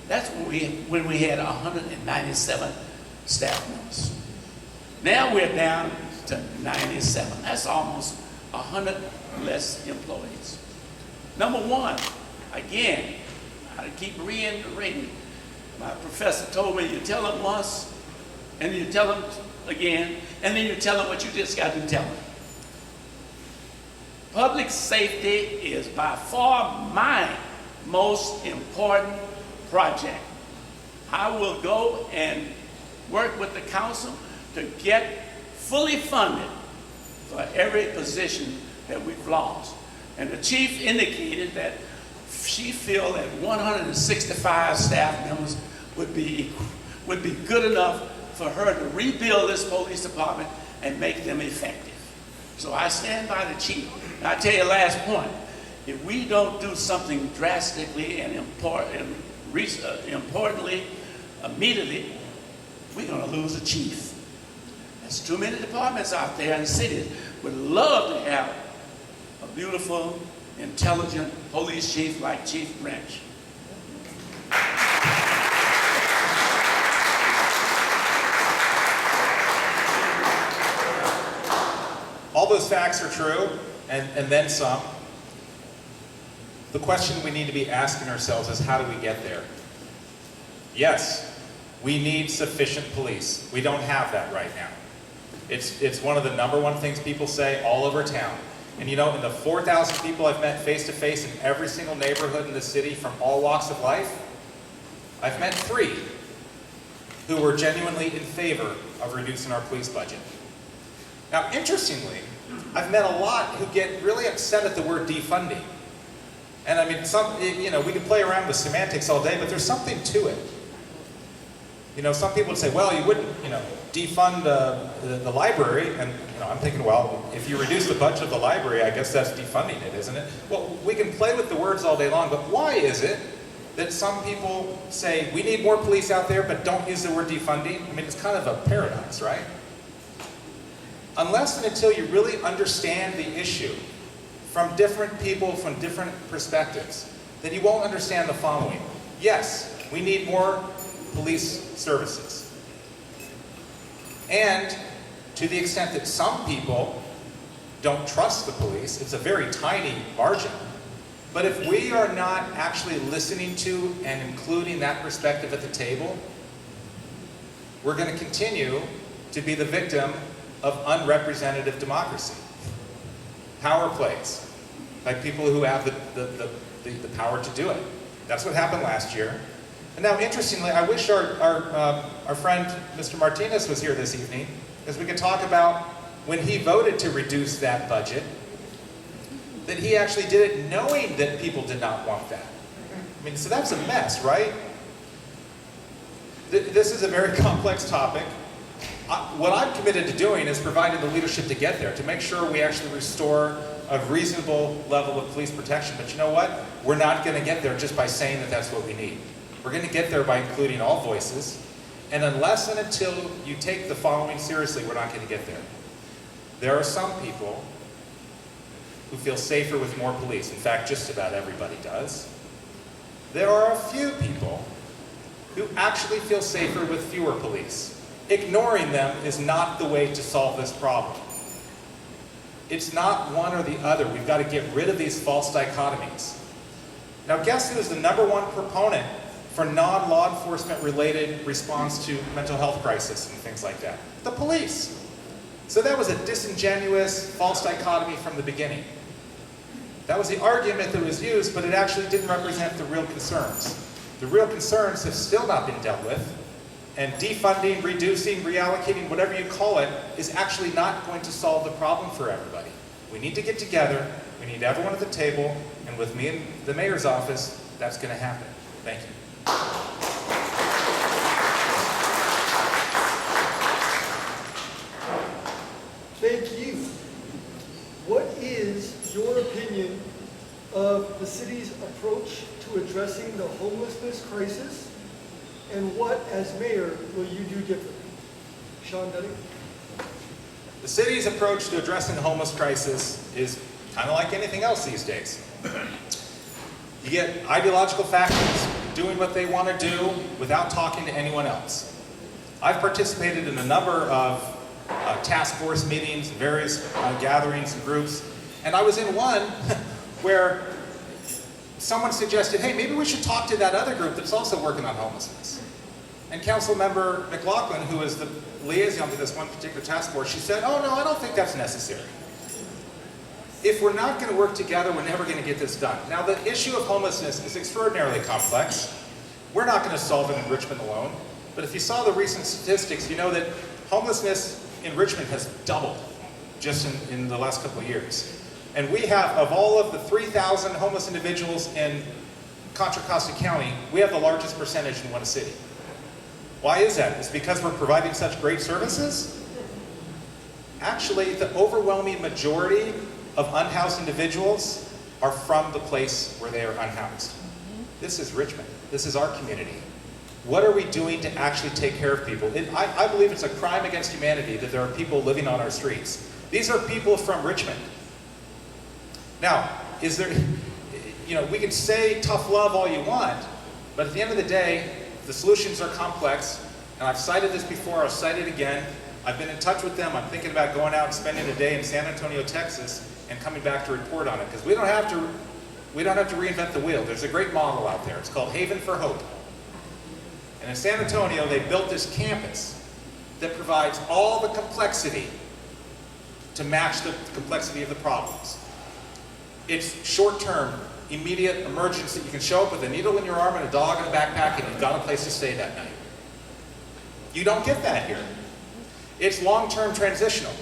That's when we had 197 staff members. Now we're down to 97. That's almost 100 less employees. Number one, again, I keep reiterating. My professor told me, you tell them once, and you tell them again, and then you tell them what you just got to tell them. Public safety is by far my most important project. I will go and work with the council to get fully funded for every position that we've lost. And the chief indicated that she feels that 165 staff members would be good enough for her to rebuild this police department and make them effective. So I stand by the chief. And I tell you, last point, if we don't do something drastically and importantly, immediately, we're going to lose a chief. There's too many departments out there in the city would love to have a beautiful, intelligent police chief like Chief Branch. All those facts are true, and then some. The question we need to be asking ourselves is, how do we get there? Yes, we need sufficient police. We don't have that right now. It's one of the number one things people say all over town. And you know, in the 4,000 people I've met face to face in every single neighborhood in the city from all walks of life, I've met 3 who were genuinely in favor of reducing our police budget. Now, interestingly, I've met a lot who get really upset at the word defunding. And I mean, we can play around with semantics all day, but there's something to it. You know, some people would say, well, you wouldn't, defund the library. And, I'm thinking, well, if you reduce the budget of the library, I guess that's defunding it, isn't it? Well, we can play with the words all day long, but why is it that some people say, we need more police out there, but don't use the word defunding? I mean, it's kind of a paradox, right? Unless and until you really understand the issue from different people, from different perspectives, then you won't understand the following. Yes, we need more police services. And to the extent that some people don't trust the police, it's a very tiny margin. But if we are not actually listening to and including that perspective at the table, we're going to continue to be the victim of unrepresentative democracy. Power plays by people who have the power to do it. That's what happened last year. And now, interestingly, I wish our friend Mr. Martinez was here this evening, because we could talk about when he voted to reduce that budget, that he actually did it knowing that people did not want that. I mean, so that's a mess, right? This is a very complex topic. What I'm committed to doing is providing the leadership to get there, to make sure we actually restore a reasonable level of police protection. But you know what? We're not going to get there just by saying that that's what we need. We're going to get there by including all voices. And unless and until you take the following seriously, we're not going to get there. There are some people who feel safer with more police. In fact, just about everybody does. There are a few people who actually feel safer with fewer police. Ignoring them is not the way to solve this problem. It's not one or the other. We've got to get rid of these false dichotomies. Now, guess who's the #1 proponent for non-law enforcement related response to mental health crisis and things like that? The police. So that was a disingenuous false dichotomy from the beginning. That was the argument that was used, but it actually didn't represent the real concerns. The real concerns have still not been dealt with, and defunding, reducing, reallocating, whatever you call it, is actually not going to solve the problem for everybody. We need to get together, we need everyone at the table, and with me in the mayor's office, that's going to happen. Thank you. Thank you. What is your opinion of the city's approach to addressing the homelessness crisis? And what, as mayor, will you do differently? Shawn Dunning? The city's approach to addressing the homeless crisis is kind of like anything else these days. You get ideological factions doing what they want to do without talking to anyone else. I've participated in a number of task force meetings, various gatherings and groups, and I was in one where someone suggested, hey, maybe we should talk to that other group that's also working on homelessness. And Councilmember McLaughlin, who is the liaison to this one particular task force, she said, oh no, I don't think that's necessary. If we're not going to work together, we're never going to get this done. Now, the issue of homelessness is extraordinarily complex. We're not going to solve it in Richmond alone, but if you saw the recent statistics, you know that homelessness in Richmond has doubled just in the last couple of years. And we have, of all of the 3,000 homeless individuals in Contra Costa County, we have the largest percentage in one city. Why is that? It's because we're providing such great services? Actually, the overwhelming majority of unhoused individuals are from the place where they are unhoused. This is Richmond. This is our community. What are we doing to actually take care of people? I believe it's a crime against humanity that there are people living on our streets. These are people from Richmond. Now, is there, we can say tough love all you want, but at the end of the day, the solutions are complex, and I've cited this before, I'll cite it again. I've been in touch with them. I'm thinking about going out and spending a day in San Antonio, Texas, and coming back to report on it, because we don't have to reinvent the wheel. There's a great model out there. It's called Haven for Hope. And in San Antonio, they built this campus that provides all the complexity to match the complexity of the problems. It's short-term, immediate emergency. You can show up with a needle in your arm and a dog in a backpack, and you've got a place to stay that night. You don't get that here. It's long-term transitional.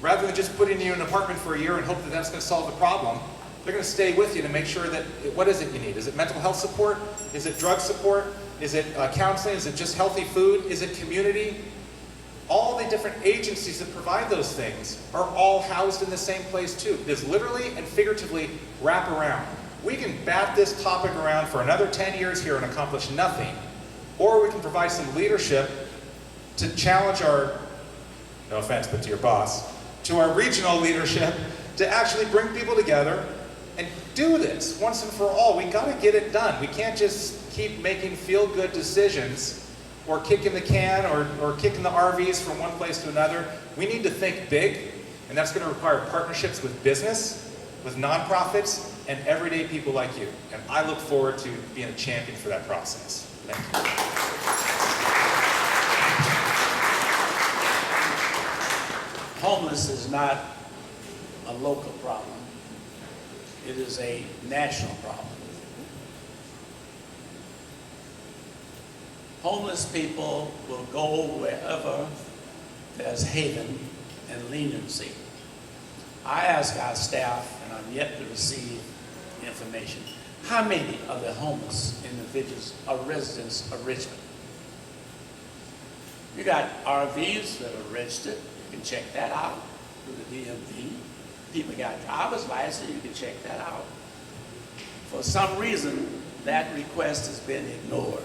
Rather than just putting you in an apartment for a year and hope that that's going to solve the problem, they're going to stay with you to make sure that, what is it you need? Is it mental health support? Is it drug support? Is it counseling? Is it just healthy food? Is it community? All the different agencies that provide those things are all housed in the same place too. There's literally and figuratively wrap around. We can bat this topic around for another 10 years here and accomplish nothing, or we can provide some leadership to challenge our, no offense, but to your boss, to our regional leadership to actually bring people together and do this once and for all. We got to get it done. We can't just keep making feel-good decisions or kicking the can or kicking the RVs from one place to another. We need to think big, and that's going to require partnerships with business, with nonprofits, and everyday people like you. And I look forward to being a champion for that process. Thank you. Homeless is not a local problem. It is a national problem. Homeless people will go wherever there's haven and leniency. I ask our staff, and I'm yet to receive information, how many of the homeless individuals are residents of Richmond? You got RVs that are registered, you can check that out through the DMV. People got driver's license, you can check that out. For some reason, that request has been ignored.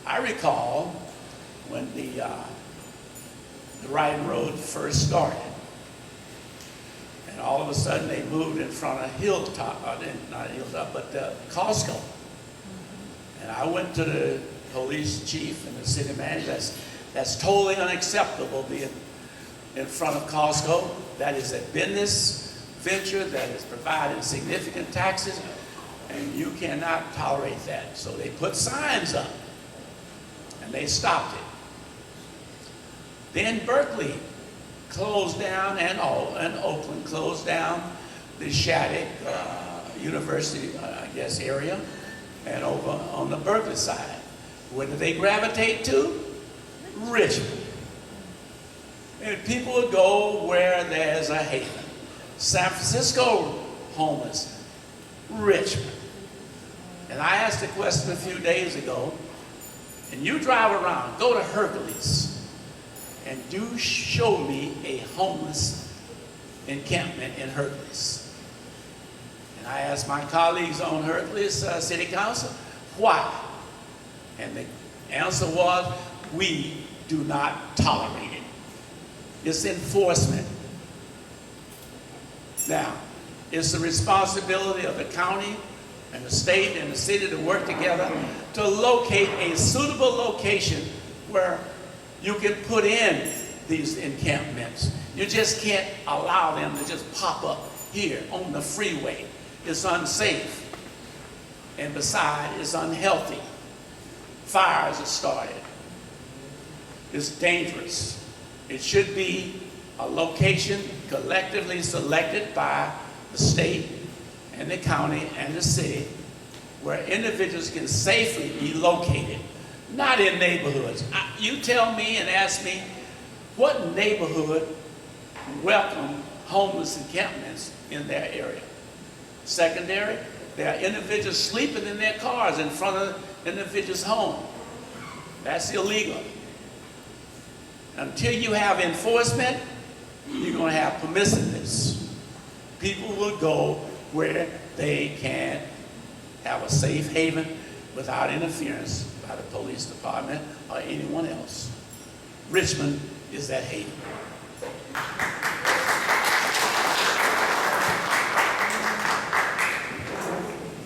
I recall when the Riding Road first started, and all of a sudden they moved in front of Hilltop, not Hilltop, but Costco. And I went to the police chief and the city manager. That's totally unacceptable being in front of Costco. That is a business venture that is providing significant taxes, and you cannot tolerate that. So they put signs up, and they stopped it. Then Berkeley closed down, and Oakland closed down the Shattuck University, area, and over on the Berkeley side. Where do they gravitate to? Richmond. And people would go where there's a haven. San Francisco homeless, Richmond. And I asked a question a few days ago, and you drive around, go to Hercules, and do show me a homeless encampment in Hercules. And I asked my colleagues on Hercules City Council, why? And the answer was, we do not tolerate it. It's enforcement. Now, it's the responsibility of the county and the state and the city to work together to locate a suitable location where you can put in these encampments. You just can't allow them to just pop up here on the freeway. It's unsafe. And besides, it's unhealthy. Fires are started. It's dangerous. It should be a location collectively selected by the state and the county and the city where individuals can safely be located, not in neighborhoods. You tell me and ask me, what neighborhood welcome homeless encampments in their area? Secondary, there are individuals sleeping in their cars in front of individuals' home. That's illegal. Until you have enforcement, you're going to have permissiveness. People will go where they can have a safe haven without interference by the police department or anyone else. Richmond is that haven.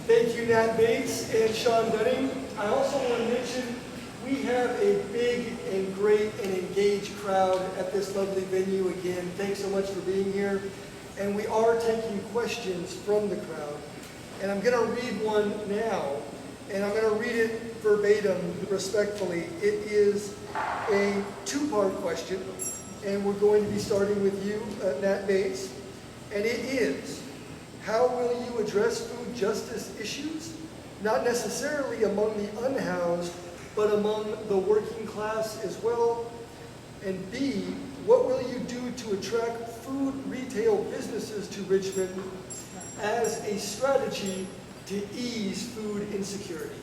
Thank you, Nat Bates and Shawn Dunning. I also want to mention we have a big and great and engaged crowd at this lovely venue. Again, thanks so much for being here. And we are taking questions from the crowd. And I'm going to read one now, and I'm going to read it verbatim, respectfully. It is a two-part question, and we're going to be starting with you, Nat Bates. And it is, how will you address food justice issues? Not necessarily among the unhoused, but among the working class as well. And B, what will you do to attract food retail businesses to Richmond as a strategy to ease food insecurity?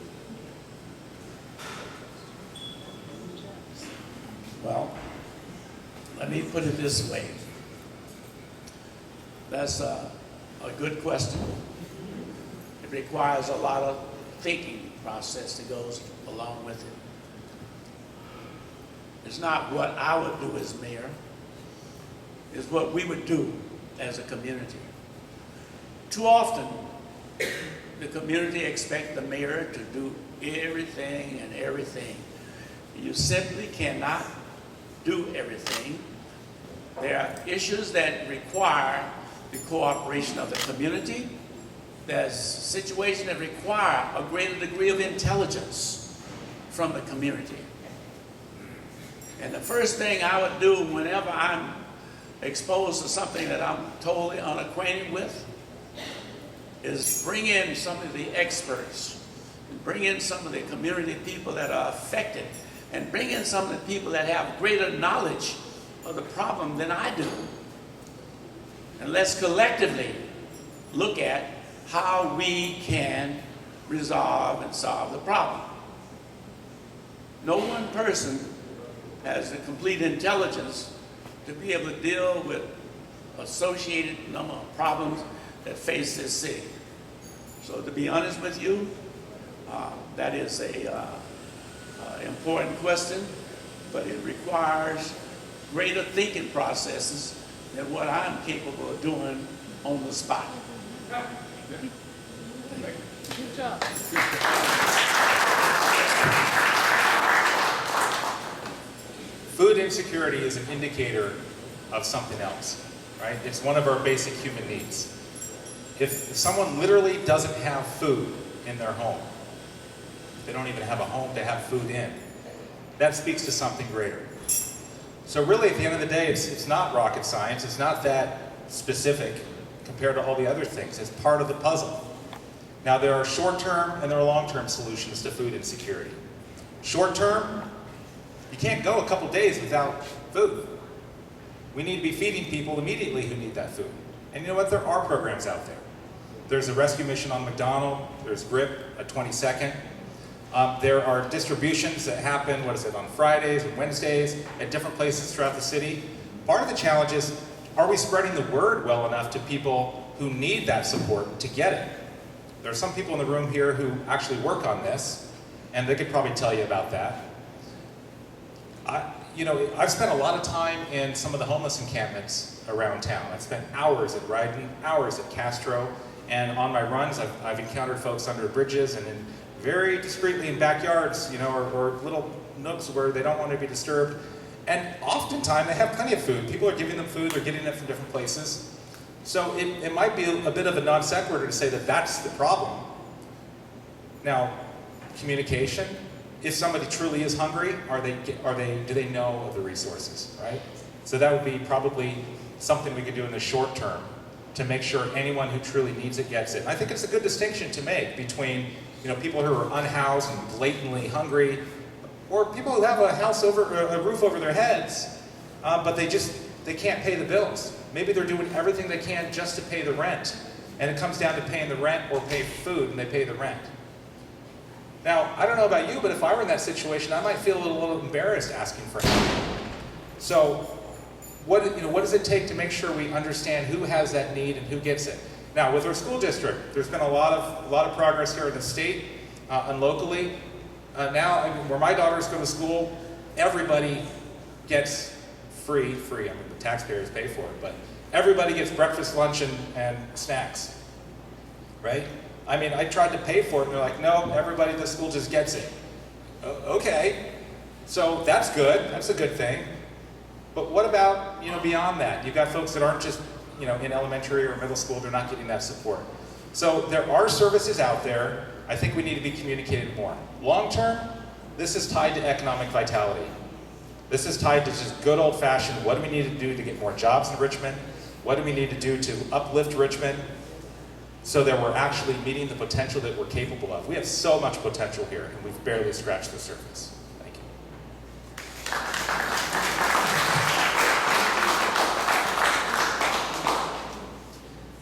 Well, let me put it this way. That's a good question. It requires a lot of thinking process that goes along with it. It's not what I would do as mayor. It's what we would do as a community. Too often, the community expects the mayor to do everything and everything. You simply cannot do everything. There are issues that require the cooperation of the community. There's situations that require a greater degree of intelligence from the community. And the first thing I would do whenever I'm exposed to something that I'm totally unacquainted with is bring in some of the experts, bring in some of the community people that are affected, and bring in some of the people that have greater knowledge of the problem than I do. And let's collectively look at how we can resolve and solve the problem. no one person has the complete intelligence to be able to deal with associated number of problems that face this city. So to be honest with you, that is a important question, but it requires greater thinking processes than what I'm capable of doing on the spot. Good job. Food insecurity is an indicator of something else, right? It's one of our basic human needs. If someone literally doesn't have food in their home, they don't even have a home to have food in, that speaks to something greater. So really, at the end of the day, it's not rocket science. It's not that specific compared to all the other things. It's part of the puzzle. Now, there are short-term and there are long-term solutions to food insecurity. Short-term, you can't go a couple days without food. We need to be feeding people immediately who need that food. And you know what? There are programs out there. There's a rescue mission on McDonald. There's GRIP at 22nd. There are distributions that happen, on Fridays and Wednesdays at different places throughout the city. Part of the challenge is, are we spreading the word well enough to people who need that support to get it? There are some people in the room here who actually work on this, and they could probably tell you about that. I've spent a lot of time in some of the homeless encampments around town. I've spent hours at Ryden, hours at Castro, and on my runs, I've encountered folks under bridges and in very discreetly in backyards, or little nooks where they don't want to be disturbed. And oftentimes they have plenty of food. People are giving them food, they're getting it from different places. So it might be a bit of a non sequitur to say that that's the problem. Now, communication. If somebody truly is hungry, do they know of the resources, right? So that would be probably something we could do in the short term to make sure anyone who truly needs it gets it. And I think it's a good distinction to make between people who are unhoused and blatantly hungry, or people who have a roof over their heads, but they can't pay the bills. Maybe they're doing everything they can just to pay the rent, and it comes down to paying the rent or pay food, and they pay the rent. Now, I don't know about you, but if I were in that situation, I might feel a little embarrassed asking for help. So, what does it take to make sure we understand who has that need and who gets it? Now, with our school district, there's been a lot of progress here in the state and locally. Now, where my daughters go to school, everybody gets free. The taxpayers pay for it, but everybody gets breakfast, lunch, and snacks, right? I tried to pay for it, and they're like, no, everybody in the school just gets it. Okay, so that's good. That's a good thing. But what about, beyond that? You've got folks that aren't just, in elementary or middle school, they're not getting that support. So there are services out there. I think we need to be communicated more. Long term, this is tied to economic vitality. This is tied to just good old-fashioned, what do we need to do to get more jobs in Richmond? What do we need to do to uplift Richmond so that we're actually meeting the potential that we're capable of? We have so much potential here, and we've barely scratched the surface. Thank you.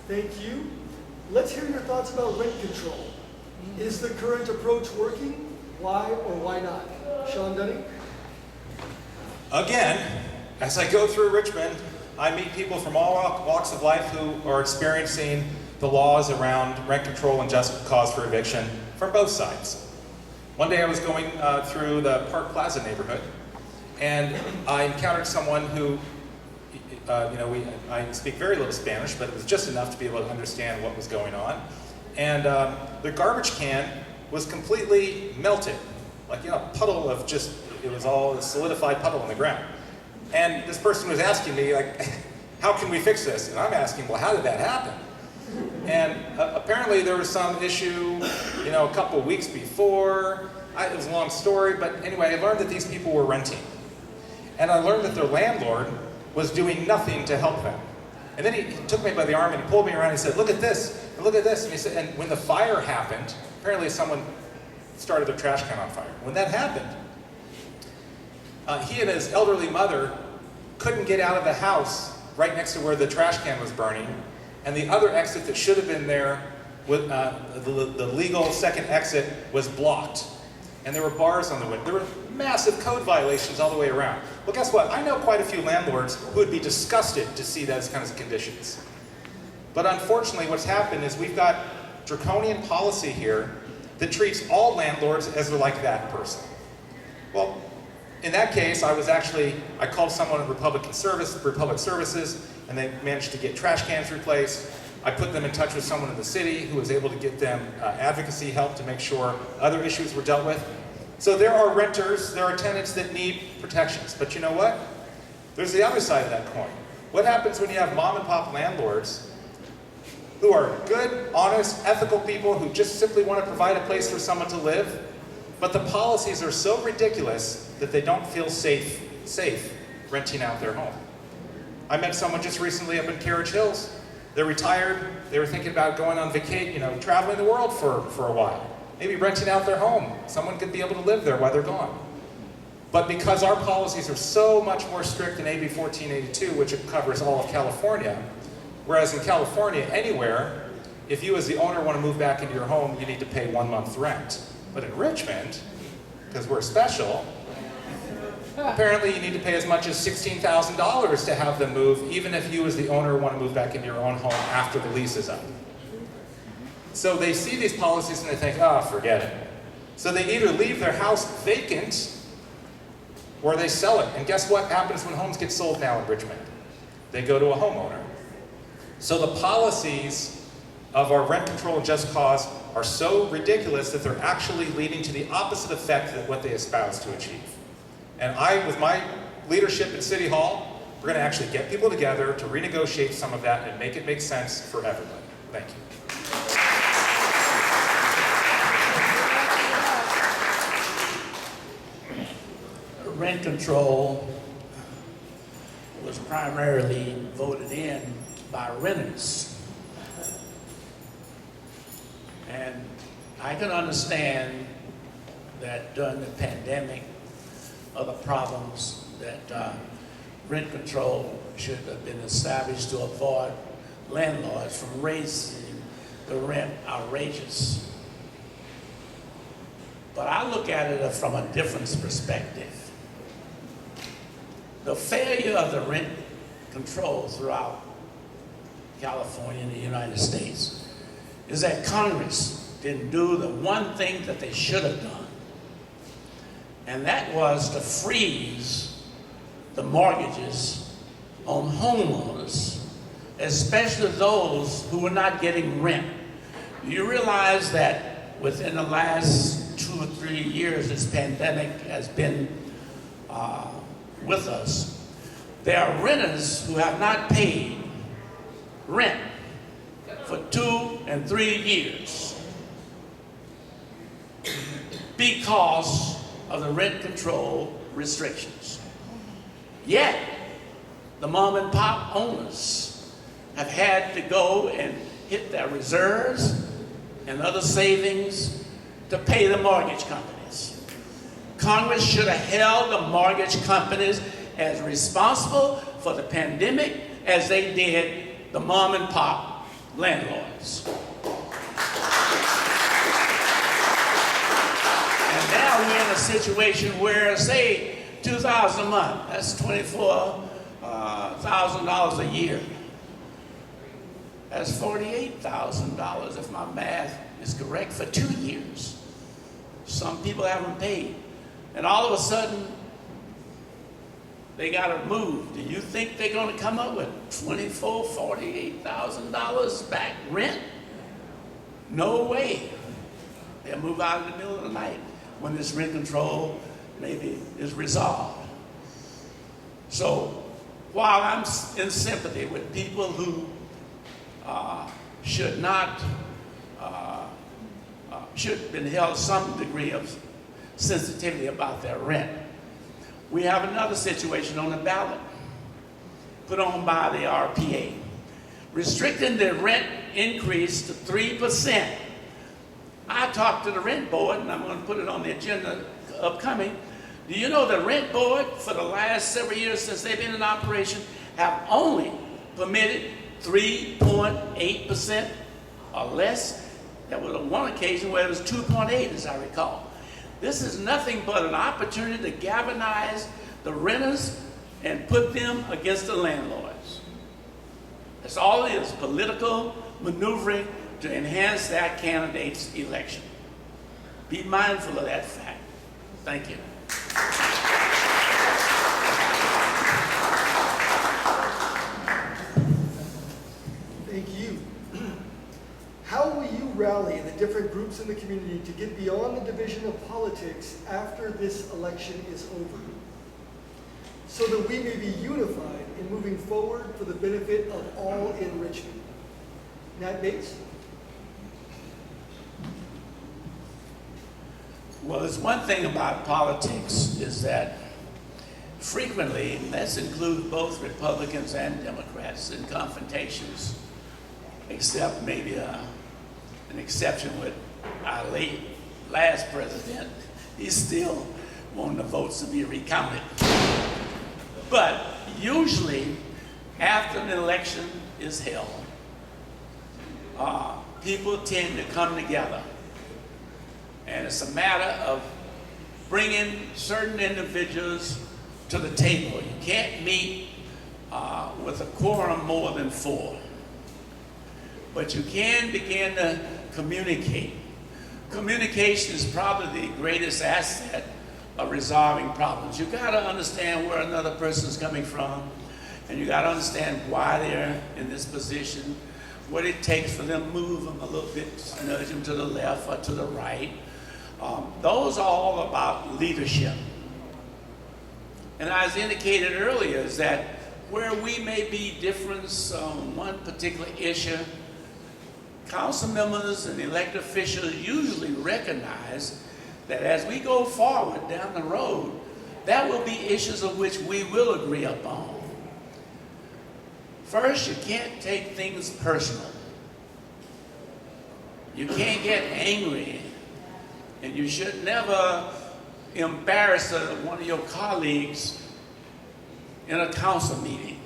Thank you. Let's hear your thoughts about rent control. Is the current approach working? Why or why not? Shawn Dunning? Again, as I go through Richmond, I meet people from all walks of life who are experiencing the laws around rent control and just cause for eviction from both sides. One day I was going through the Park Plaza neighborhood, and I encountered someone who, I speak very little Spanish, but it was just enough to be able to understand what was going on. And the garbage can was completely melted, like a puddle of it was all a solidified puddle on the ground. And this person was asking me, how can we fix this? And I'm asking, well, how did that happen? And apparently there was some issue, a couple of weeks before. It was a long story, but anyway, I learned that these people were renting. And I learned that their landlord was doing nothing to help them. And then he took me by the arm and he pulled me around and he said, look at this, and look at this. And he said, and when the fire happened, apparently someone started their trash can on fire. When that happened, he and his elderly mother couldn't get out of the house right next to where the trash can was burning, and the other exit that should have been there, with, the legal second exit, was blocked. And there were bars on the window. There were massive code violations all the way around. Well, guess what? I know quite a few landlords who would be disgusted to see those kinds of conditions. But unfortunately, what's happened is we've got draconian policy here that treats all landlords as they're like that person. Well, in that case, I called someone at Republic Services, and they managed to get trash cans replaced. I put them in touch with someone in the city who was able to get them advocacy help to make sure other issues were dealt with. So there are renters, there are tenants that need protections. But you know what? There's the other side of that coin. What happens when you have mom and pop landlords who are good, honest, ethical people who just simply want to provide a place for someone to live, but the policies are so ridiculous that they don't feel safe renting out their home? I met someone just recently up in Carriage Hills. They're retired. They were thinking about going on vacation, traveling the world for a while. Maybe renting out their home. Someone could be able to live there while they're gone. But because our policies are so much more strict than AB 1482, which covers all of California, whereas in California, anywhere, if you as the owner want to move back into your home, you need to pay 1 month rent. But in Richmond, because we're special, apparently you need to pay as much as $16,000 to have them move, even if you as the owner want to move back into your own home after the lease is up. So they see these policies and they think, oh, forget it. So they either leave their house vacant or they sell it. And guess what happens when homes get sold now in Richmond? They go to a homeowner. So the policies of our rent control and just cause are so ridiculous that they're actually leading to the opposite effect than what they espouse to achieve. And with my leadership at City Hall, we're going to actually get people together to renegotiate some of that and make it make sense for everybody. Thank you. Rent control was primarily voted in by renters. And I can understand that during the pandemic, other problems that rent control should have been established to avoid landlords from raising the rent outrageous. But I look at it from a different perspective. The failure of the rent control throughout California and the United States is that Congress didn't do the one thing that they should have done. And that was to freeze the mortgages on homeowners, especially those who were not getting rent. You realize that within the last 2 or 3 years this pandemic has been with us, there are renters who have not paid rent for 2 and 3 years because of the rent control restrictions. Yet, the mom and pop owners have had to go and hit their reserves and other savings to pay the mortgage companies. Congress should have held the mortgage companies as responsible for the pandemic as they did the mom and pop landlords. And now we're in a situation where, say, $2,000 a month, that's $24,000 a year. That's $48,000 if my math is correct for 2 years. Some people haven't paid. And all of a sudden, they got to move. Do you think they're going to come up with $24,000, $48,000 back rent? No way. They'll move out in the middle of the night when this rent control maybe is resolved. So while I'm in sympathy with people who should have been held some degree of sensitivity about their rent, we have another situation on the ballot put on by the RPA, restricting the rent increase to 3%. I talked to the rent board, and I'm going to put it on the agenda upcoming. Do you know the rent board for the last several years since they've been in operation have only permitted 3.8% or less? There was one occasion where it was 2.8, as I recall. This is nothing but an opportunity to galvanize the renters and put them against the landlords. That's all it is, political maneuvering to enhance that candidate's election. Be mindful of that fact. Thank you. Thank you. How will you rally the different groups in the community to get beyond the division of politics after this election is over, so that we may be unified in moving forward for the benefit of all in Richmond? Nat Bates? Well, there's one thing about politics is that frequently, let's include both Republicans and Democrats in confrontations, except maybe an exception with our last president. He's still wanting the votes to be recounted. But usually, after an election is held, people tend to come together. And it's a matter of bringing certain individuals to the table. You can't meet with a quorum more than 4. But you can begin to communicate. Communication is probably the greatest asset of resolving problems. You got to understand where another person's coming from, and you got to understand why they're in this position, what it takes for them to move them a little bit, nudge them to the left or to the right. Those are all about leadership. And as indicated earlier, is that where we may be different on one particular issue, council members and elected officials usually recognize that as we go forward down the road, there will be issues of which we will agree upon. First, you can't take things personal. You can't get angry, and you should never embarrass one of your colleagues in a council meeting.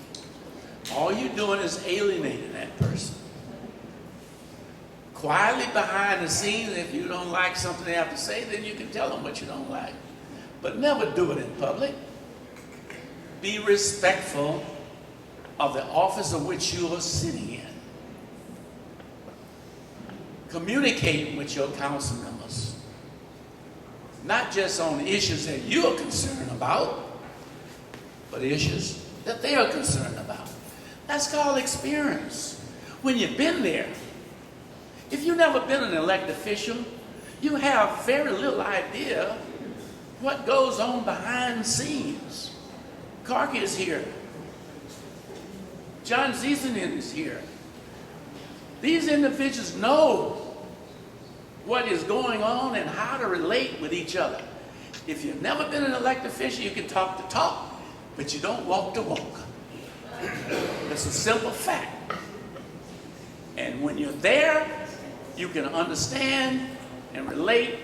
All you're doing is alienating that person. Quietly behind the scenes, if you don't like something they have to say, then you can tell them what you don't like. But never do it in public. Be respectful of the office of which you are sitting in. Communicate with your council members. Not just on issues that you are concerned about, but issues that they are concerned about. That's called experience. When you've been there, if you've never been an elected official, you have very little idea what goes on behind the scenes. Karki is here. John Ziesenin is here. These individuals know what is going on and how to relate with each other. If you've never been an elected official, you can talk the talk, but you don't walk the walk. It's a simple fact. And when you're there, you can understand and relate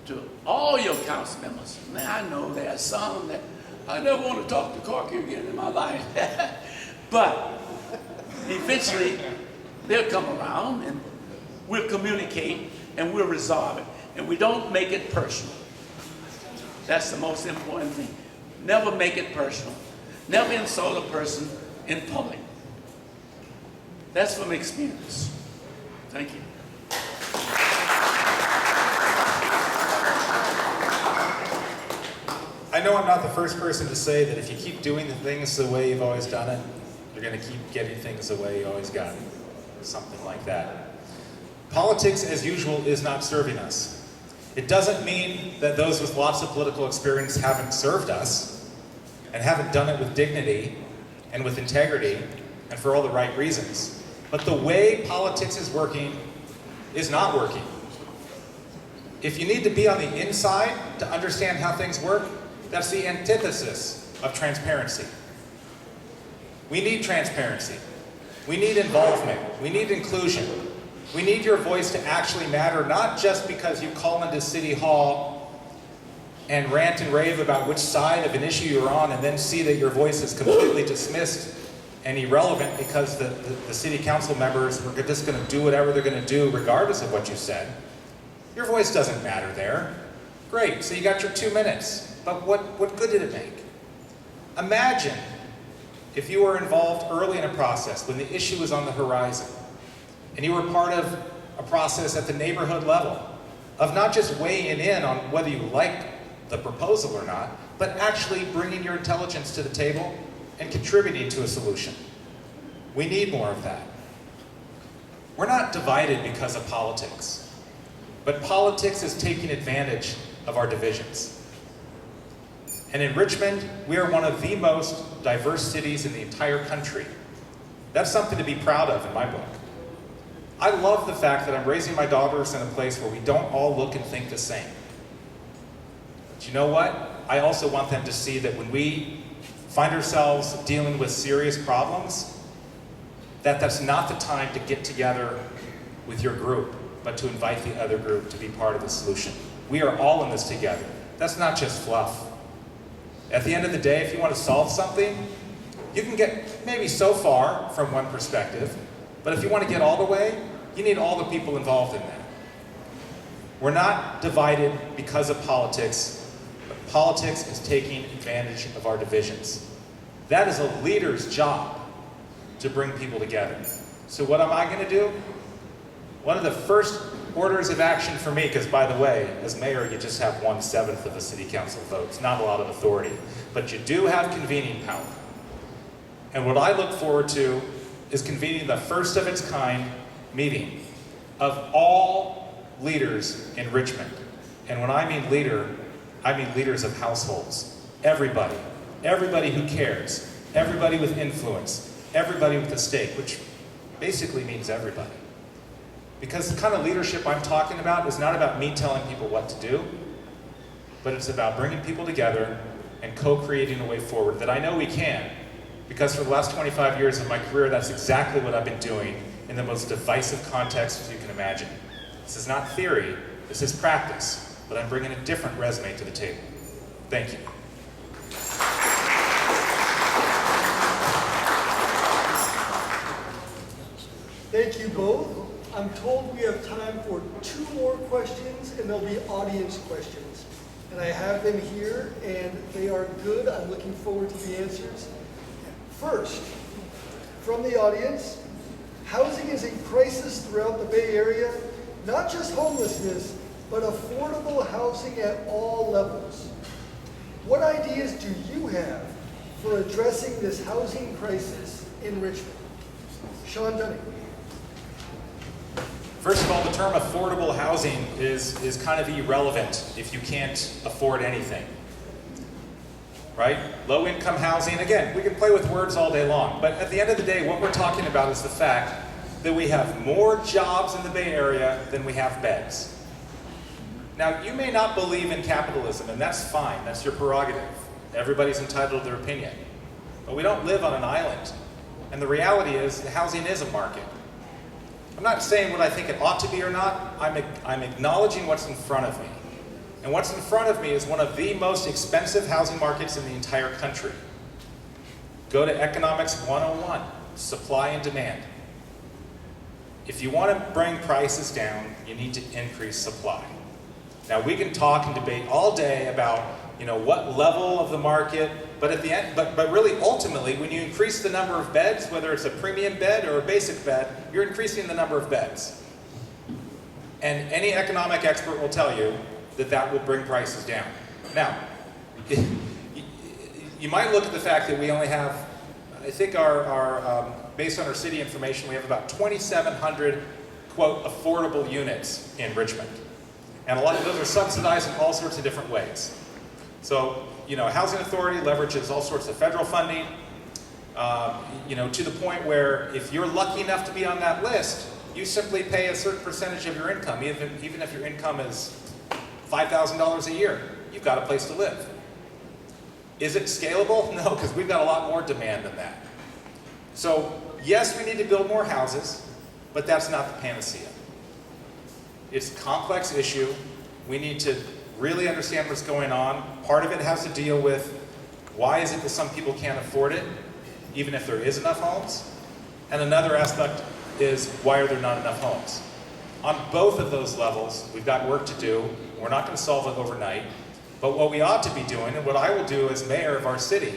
to all your council members. Now, I know there are some that I never want to talk to Karki again in my life. But eventually, they'll come around and we'll communicate and we'll resolve it. And we don't make it personal. That's the most important thing. Never make it personal. Never insult a person in public. That's from experience. Thank you. I know I'm not the first person to say that if you keep doing the things the way you've always done it, you're going to keep getting things the way you always got it. Something like that. Politics, as usual, is not serving us. It doesn't mean that those with lots of political experience haven't served us and haven't done it with dignity and with integrity and for all the right reasons. But the way politics is working is not working. If you need to be on the inside to understand how things work, that's the antithesis of transparency. We need transparency. We need involvement. We need inclusion. We need your voice to actually matter, not just because you call into City Hall and rant and rave about which side of an issue you're on and then see that your voice is completely dismissed and irrelevant because the city council members were just going to do whatever they're going to do regardless of what you said. Your voice doesn't matter there. Great, so you got your 2 minutes, but what good did it make? Imagine if you were involved early in a process when the issue was on the horizon, and you were part of a process at the neighborhood level of not just weighing in on whether you like the proposal or not, but actually bringing your intelligence to the table and contributing to a solution. We need more of that. We're not divided because of politics, but politics is taking advantage of our divisions. And in Richmond, we are one of the most diverse cities in the entire country. That's something to be proud of in my book. I love the fact that I'm raising my daughters in a place where we don't all look and think the same. But you know what? I also want them to see that when we find ourselves dealing with serious problems, that's not the time to get together with your group, but to invite the other group to be part of the solution. We are all in this together. That's not just fluff. At the end of the day, if you want to solve something, you can get maybe so far from one perspective, but if you want to get all the way, you need all the people involved in that. We're not divided because of politics, but politics is taking advantage of our divisions. That is a leader's job, to bring people together. So what am I going to do? One of the first orders of action for me, because by the way, as mayor, you just have 1/7 of the city council votes, not a lot of authority, but you do have convening power. And what I look forward to is convening the first of its kind meeting of all leaders in Richmond. And when I mean leader, I mean leaders of households. Everybody who cares, everybody with influence, everybody with a stake, which basically means everybody. Because the kind of leadership I'm talking about is not about me telling people what to do, but it's about bringing people together and co-creating a way forward that I know we can. Because for the last 25 years of my career, that's exactly what I've been doing in the most divisive contexts you can imagine. This is not theory, this is practice, but I'm bringing a different resume to the table. Thank you. Thank you both. I'm told we have time for 2 more questions, and they'll be audience questions. And I have them here, and they are good. I'm looking forward to the answers. First, from the audience, housing is a crisis throughout the Bay Area, not just homelessness, but affordable housing at all levels. What ideas do you have for addressing this housing crisis in Richmond? Shawn Dunning. First of all, the term affordable housing is kind of irrelevant if you can't afford anything, right? Low-income housing, again, we can play with words all day long, but at the end of the day, what we're talking about is the fact that we have more jobs in the Bay Area than we have beds. Now, you may not believe in capitalism, and that's fine, that's your prerogative. Everybody's entitled to their opinion. But we don't live on an island, and the reality is that housing is a market. I'm not saying what I think it ought to be or not, I'm acknowledging what's in front of me. And what's in front of me is one of the most expensive housing markets in the entire country. Go to Economics 101, supply and demand. If you want to bring prices down, you need to increase supply. Now we can talk and debate all day about, what level of the market, but at the end, but really ultimately, when you increase the number of beds, whether it's a premium bed or a basic bed, you're increasing the number of beds. And any economic expert will tell you that that will bring prices down. Now, you might look at the fact that we only have, I think based on our city information, we have about 2,700, quote, affordable units in Richmond. And a lot of those are subsidized in all sorts of different ways. So, Housing Authority leverages all sorts of federal funding, to the point where if you're lucky enough to be on that list, you simply pay a certain percentage of your income, even if your income is $5,000 a year, you've got a place to live. Is it scalable? No, because we've got a lot more demand than that. So, yes, we need to build more houses, but that's not the panacea. It's a complex issue. We need to really understand what's going on. Part of it has to deal with why is it that some people can't afford it, even if there is enough homes? And another aspect is why are there not enough homes? On both of those levels, we've got work to do. We're not going to solve it overnight. But what we ought to be doing, and what I will do as mayor of our city,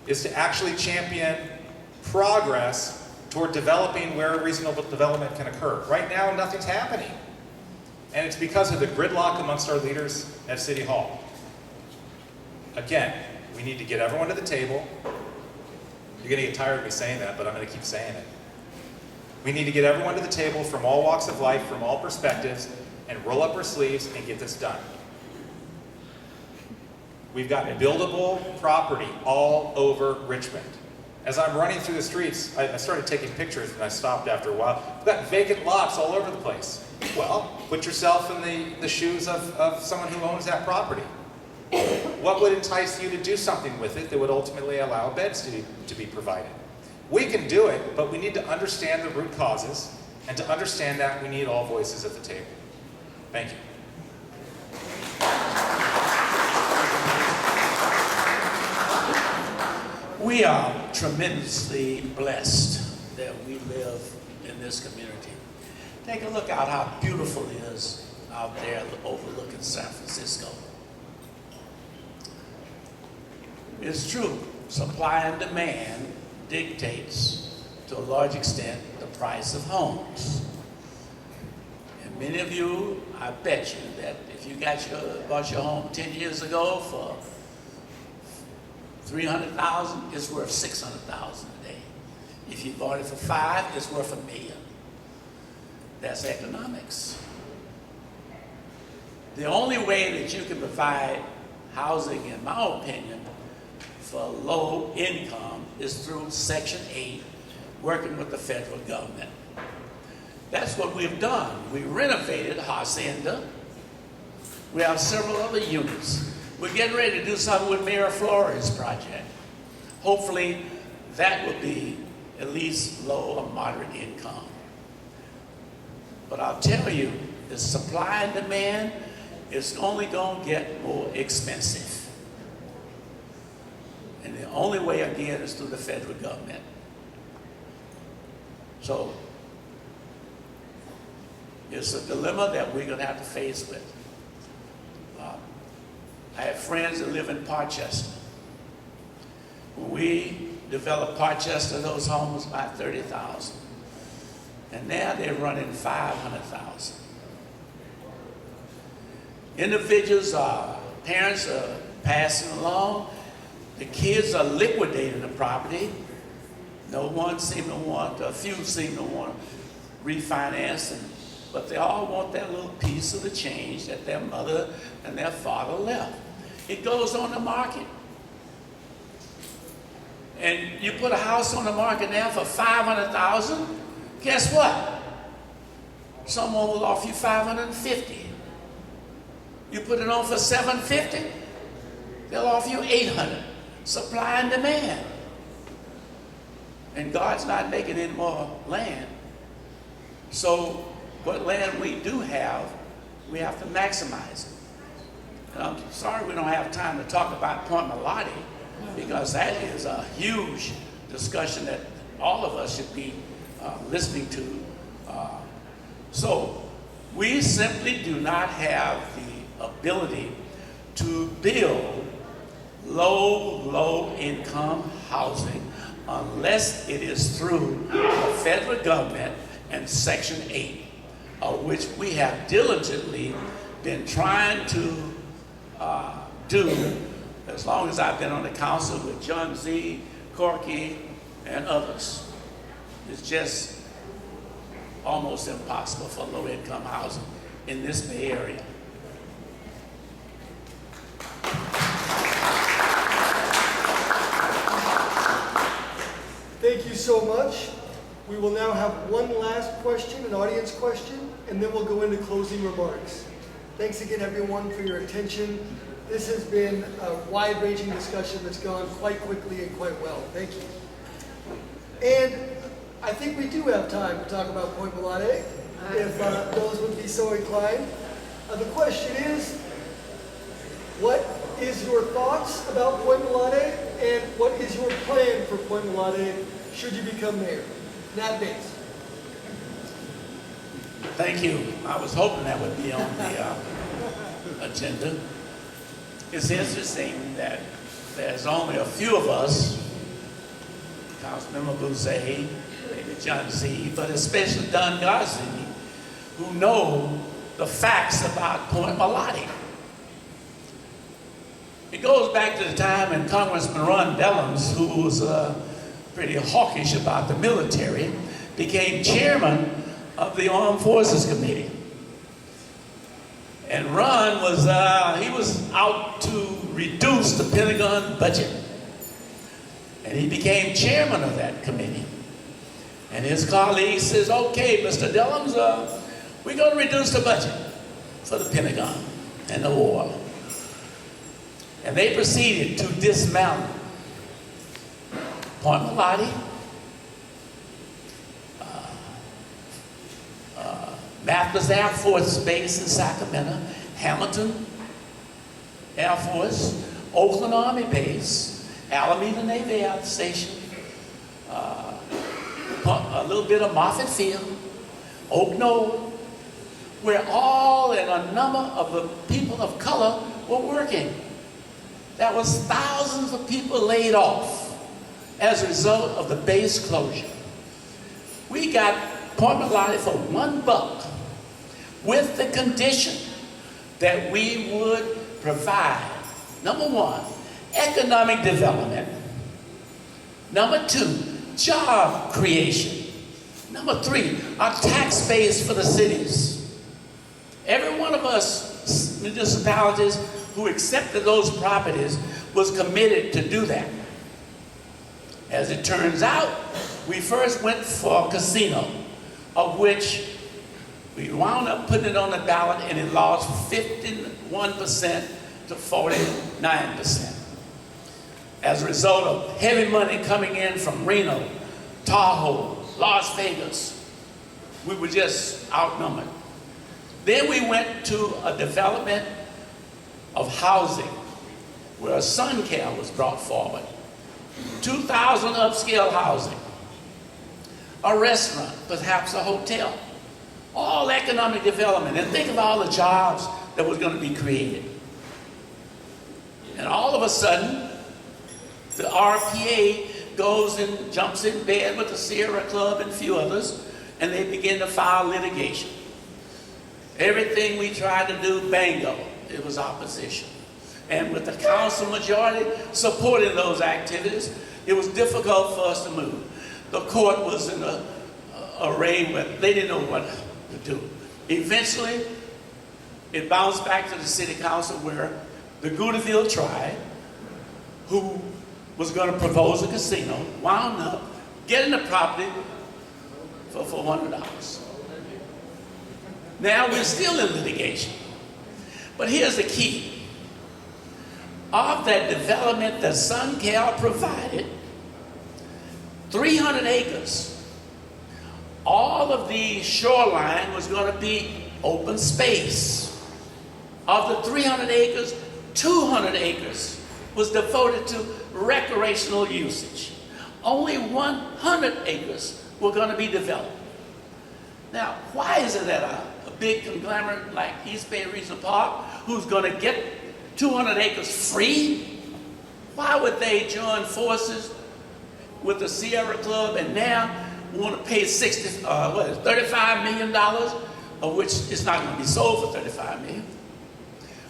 is to actually champion progress toward developing where reasonable development can occur. Right now, nothing's happening. And it's because of the gridlock amongst our leaders at City Hall. Again, we need to get everyone to the table. You're going to get tired of me saying that, but I'm going to keep saying it. We need to get everyone to the table from all walks of life, from all perspectives, and roll up our sleeves and get this done. We've got buildable property all over Richmond. As I'm running through the streets, I started taking pictures and I stopped after a while. We've got vacant lots all over the place. Well, put yourself in the shoes of someone who owns that property. What would entice you to do something with it that would ultimately allow beds to be provided? We can do it, but we need to understand the root causes, and to understand that we need all voices at the table. Thank you. We are tremendously blessed that we live in this community. Take a look out how beautiful it is out there overlooking San Francisco. It's true, supply and demand dictates to a large extent the price of homes. And many of you, I bet you that if you bought your home 10 years ago for $300,000, it's worth $600,000 today. If you bought it for $5, it's worth $1 million. That's economics. The only way that you can provide housing, in my opinion, for low income is through Section 8, working with the federal government. That's what we've done. We renovated Hacienda. We have several other units. We're getting ready to do something with Mayor Flores' project. Hopefully, that will be at least low or moderate income. But I'll tell you, the supply and demand is only going to get more expensive. And the only way, again, is through the federal government. So, it's a dilemma that we're going to have to face with. I have friends that live in Parchester. When we developed Parchester, those homes about 30,000. And now they're running 500,000. Individuals, parents are passing along. The kids are liquidating the property. No one seems to want, a few seem to want to refinance, but they all want that little piece of the change that their mother and their father left. It goes on the market. And you put a house on the market now for $500,000, guess what? Someone will offer you $550. You put it on for $750, they'll offer you $800. Supply and demand. And God's not making any more land. So what land we do have, we have to maximize it. And I'm sorry we don't have time to talk about Point Melody, because that is a huge discussion that all of us should be listening to. So we simply do not have the ability to build low income housing unless it is through the federal government and Section 8, of which we have diligently been trying to do as long as I've been on the council with John Z, Corky, and others. It's just almost impossible for low-income housing in this Bay Area. Thank you so much. We will now have one last question, an audience question, and then we'll go into closing remarks. Thanks again, everyone, for your attention. This has been a wide-ranging discussion that's gone quite quickly and quite well. Thank you. And I think we do have time to talk about Point Melody, if those would be so inclined. The question is, what is your thoughts about Point Melody, and what is your plan for Point Melody should you become mayor? Nat Bates. Thank you. I was hoping that would be on the agenda. It's interesting that there's only a few of us, Councilmember Bouzet, maybe John Z., but especially Don Gosney, who know the facts about Point Melody. It goes back to the time when Congressman Ron Dellums, who was pretty hawkish about the military, became chairman of the Armed Forces Committee. And Ron was, he was out to reduce the Pentagon budget. And he became chairman of that committee. And his colleague says, okay, Mr. Dellums, we're going to reduce the budget for the Pentagon and the war. And they proceeded to dismantle Point Melody, Mathis Air Force Base in Sacramento, Hamilton Air Force, Oakland Army Base, Alameda Navy Air Station, a little bit of Moffett Field, Oak Knoll, where all and a number of the people of color were working. There was thousands of people laid off as a result of the base closure. We got Point Melody for $1 with the condition that we would provide, number one, economic development. Number two, job creation. Number three, our tax base for the cities. Every one of us municipalities who accepted those properties was committed to do that. As it turns out, we first went for a casino, of which we wound up putting it on the ballot and it lost 51% to 49%. As a result of heavy money coming in from Reno, Tahoe, Las Vegas, we were just outnumbered. Then we went to a development of housing where a SunCare was brought forward. 2,000 upscale housing, a restaurant, perhaps a hotel, all economic development. And think of all the jobs that was going to be created. And all of a sudden, the RPA goes and jumps in bed with the Sierra Club and a few others, and they begin to file litigation. Everything we tried to do, bango, it was opposition. And with the council majority supporting those activities, it was difficult for us to move. The court was in an array where they didn't know what to do. Eventually, it bounced back to the city council where the Goodeville tribe, who was going to propose a casino, wound up getting the property for $400. Now we're still in litigation. But here's the key. Of that development that SunCal provided, 300 acres, all of the shoreline was going to be open space. Of the 300 acres, 200 acres was devoted to recreational usage. Only 100 acres were going to be developed. Now, why is it that a big conglomerate like East Bay Regional Park, who's going to get 200 acres free, why would they join forces with the Sierra Club and now want to pay $35 million, of which it's not going to be sold for $35 million?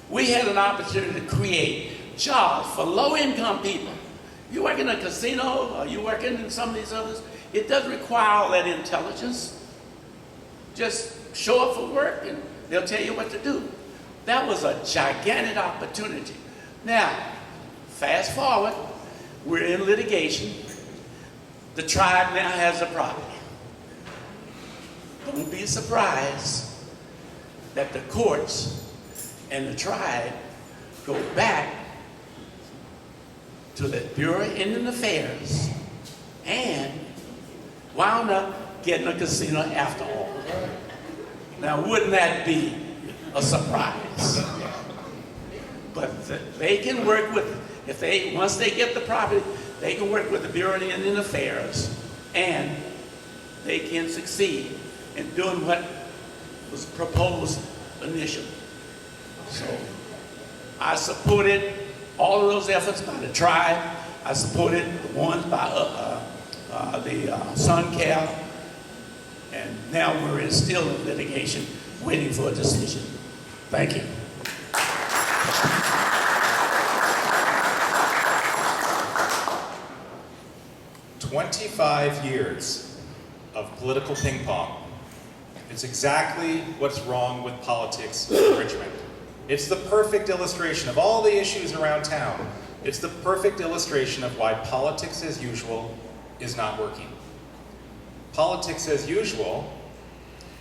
We had an opportunity to create jobs for low-income people. You work in a casino, or you work in some of these others, it doesn't require all that intelligence. Just show up for work and they'll tell you what to do. That was a gigantic opportunity. Now, fast forward, we're in litigation. The tribe now has the property. Don't be surprised that the courts and the tribe go back to the Bureau of Indian Affairs and wound up getting a casino after all. Now, wouldn't that be a surprise? But they can work with, once they get the property, they can work with the Bureau of Indian Affairs and they can succeed in doing what was proposed initially. So I supported all of those efforts by the tribe. I supported the ones by the Sun Cal, and now we're still in litigation, waiting for a decision. Thank you. 25 years of political ping pong. It's exactly what's wrong with politics in Richmond. It's the perfect illustration of all the issues around town. It's the perfect illustration of why politics as usual is not working. Politics as usual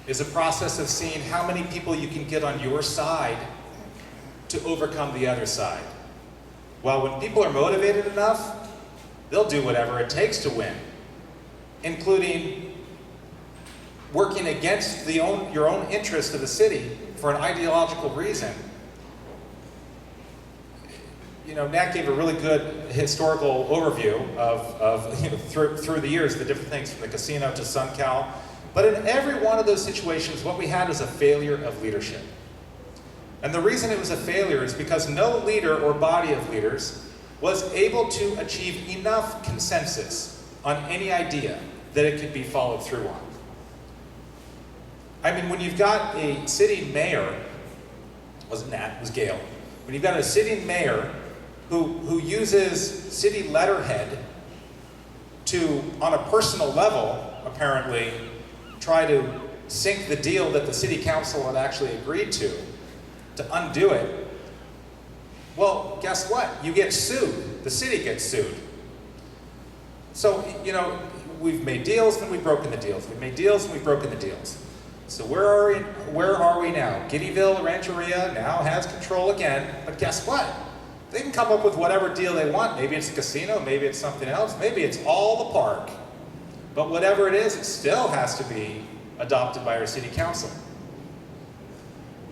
is a process of seeing how many people you can get on your side to overcome the other side. While when people are motivated enough, they'll do whatever it takes to win, including working against your own interest of the city for an ideological reason. You know, Nat gave a really good historical overview of you know, through the years, the different things from the casino to SunCal. But in every one of those situations, what we had is a failure of leadership. And the reason it was a failure is because no leader or body of leaders was able to achieve enough consensus on any idea that it could be followed through on. I mean, when you've got a city mayor, wasn't Nat, it was Gail, when you've got a city mayor who uses city letterhead to, on a personal level, apparently, try to sink the deal that the city council had actually agreed to undo it, well, guess what? You get sued. The city gets sued. So, you know, we've made deals and we've broken the deals. We've made deals and we've broken the deals. So where are we now? Giddyville Rancheria now has control again, but guess what? They can come up with whatever deal they want. Maybe it's a casino, maybe it's something else, maybe it's all the park. But whatever it is, it still has to be adopted by our city council.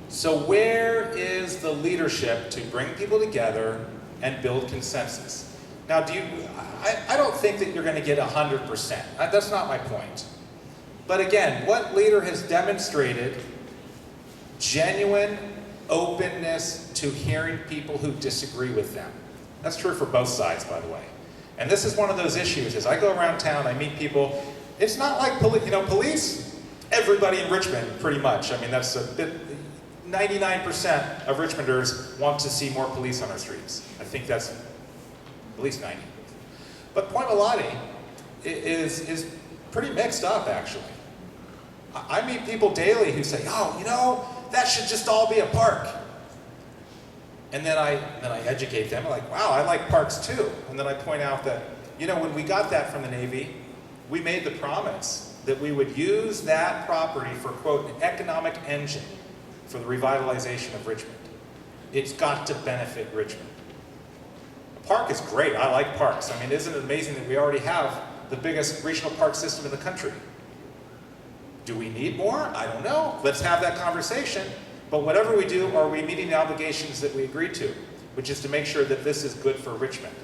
So where is the leadership to bring people together and build consensus? Now, I don't think that you're going to get 100%. That's not my point. But again, what leader has demonstrated genuine openness to hearing people who disagree with them? That's true for both sides, by the way. And this is one of those issues. As I go around town, I meet people. It's not like police. Everybody in Richmond, pretty much. I mean, that's a bit. 99% of Richmonders want to see more police on our streets. I think that's at least 90. But Point Melati is pretty mixed up, actually. I meet people daily who say, oh, you know, that should just all be a park. And then I educate them, like, wow, I like parks too. And then I point out that, you know, when we got that from the Navy, we made the promise that we would use that property for, quote, an economic engine for the revitalization of Richmond. It's got to benefit Richmond. A park is great. I like parks. I mean, isn't it amazing that we already have the biggest regional park system in the country? Do we need more? I don't know. Let's have that conversation. But whatever we do, are we meeting the obligations that we agreed to, which is to make sure that this is good for Richmond?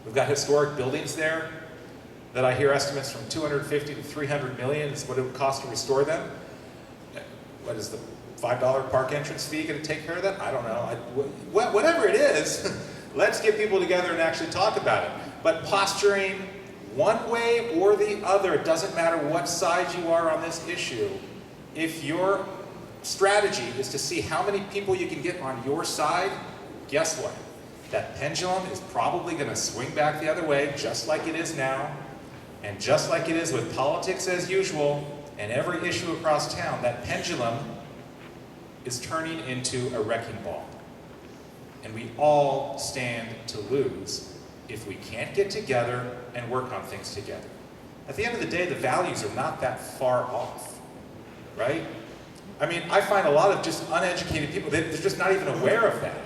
We've got historic buildings there that I hear estimates from 250 to 300 million is what it would cost to restore them. What is the $5 park entrance fee going to take care of that? I don't know. Whatever it is, let's get people together and actually talk about it. But posturing one way or the other, it doesn't matter what side you are on this issue. If your strategy is to see how many people you can get on your side, guess what? That pendulum is probably going to swing back the other way, just like it is now, and just like it is with politics as usual. And every issue across town, that pendulum is turning into a wrecking ball. And we all stand to lose if we can't get together and work on things together. At the end of the day, the values are not that far off, right? I mean, I find a lot of just uneducated people, they're just not even aware of that.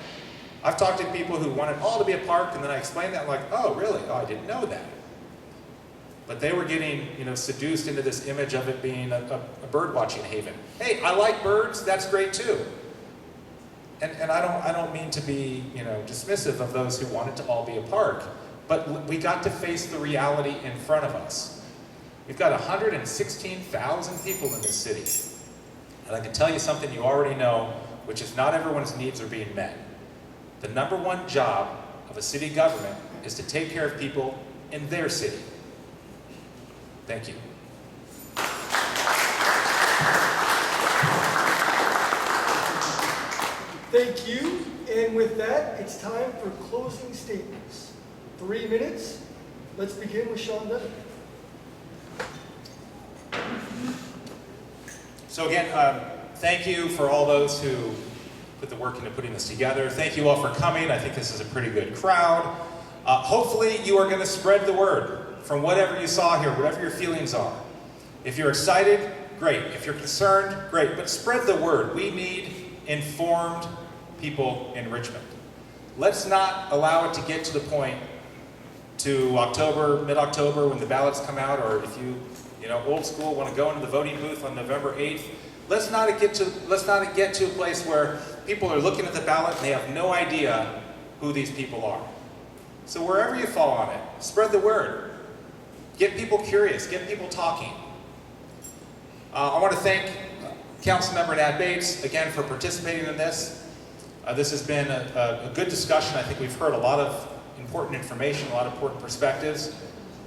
I've talked to people who want it all to be a park, and then I explain that, I'm like, oh, really? Oh, I didn't know that. But they were getting, you know, seduced into this image of it being a bird watching haven. Hey, I like birds, that's great too. And I don't mean to be, you know, dismissive of those who want it to all be a park, but we got to face the reality in front of us. We've got 116,000 people in this city. And I can tell you something you already know, which is not everyone's needs are being met. The number one job of a city government is to take care of people in their city. Thank you. Thank you. And with that, it's time for closing statements. 3 minutes. Let's begin with Shawn. So again, thank you for all those who put the work into putting this together. Thank you all for coming. I think this is a pretty good crowd. Hopefully you are going to spread the word from whatever you saw here, whatever your feelings are. If you're excited, great. If you're concerned, great. But spread the word. We need informed people in Richmond. Let's not allow it to get to the point to October, mid-October, when the ballots come out, or if you old school, want to go into the voting booth on November 8th. Let's not get to a place where people are looking at the ballot and they have no idea who these people are. So wherever you fall on it, spread the word. Get people curious, get people talking. I want to thank Councilmember Nat Bates, again, for participating in this. This has been a good discussion. I think we've heard a lot of important information, a lot of important perspectives.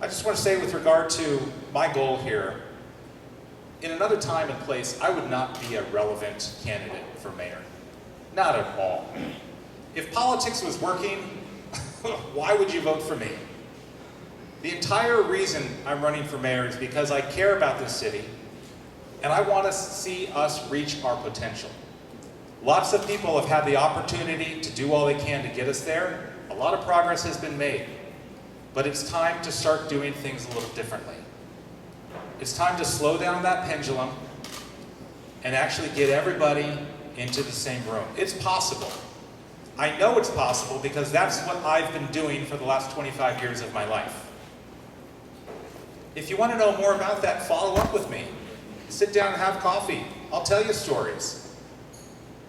I just want to say with regard to my goal here, in another time and place, I would not be a relevant candidate for mayor. Not at all. If politics was working, why would you vote for me? The entire reason I'm running for mayor is because I care about this city, and I want to see us reach our potential. Lots of people have had the opportunity to do all they can to get us there. A lot of progress has been made. But it's time to start doing things a little differently. It's time to slow down that pendulum and actually get everybody into the same room. It's possible. I know it's possible because that's what I've been doing for the last 25 years of my life. If you want to know more about that, follow up with me. Sit down and have coffee. I'll tell you stories.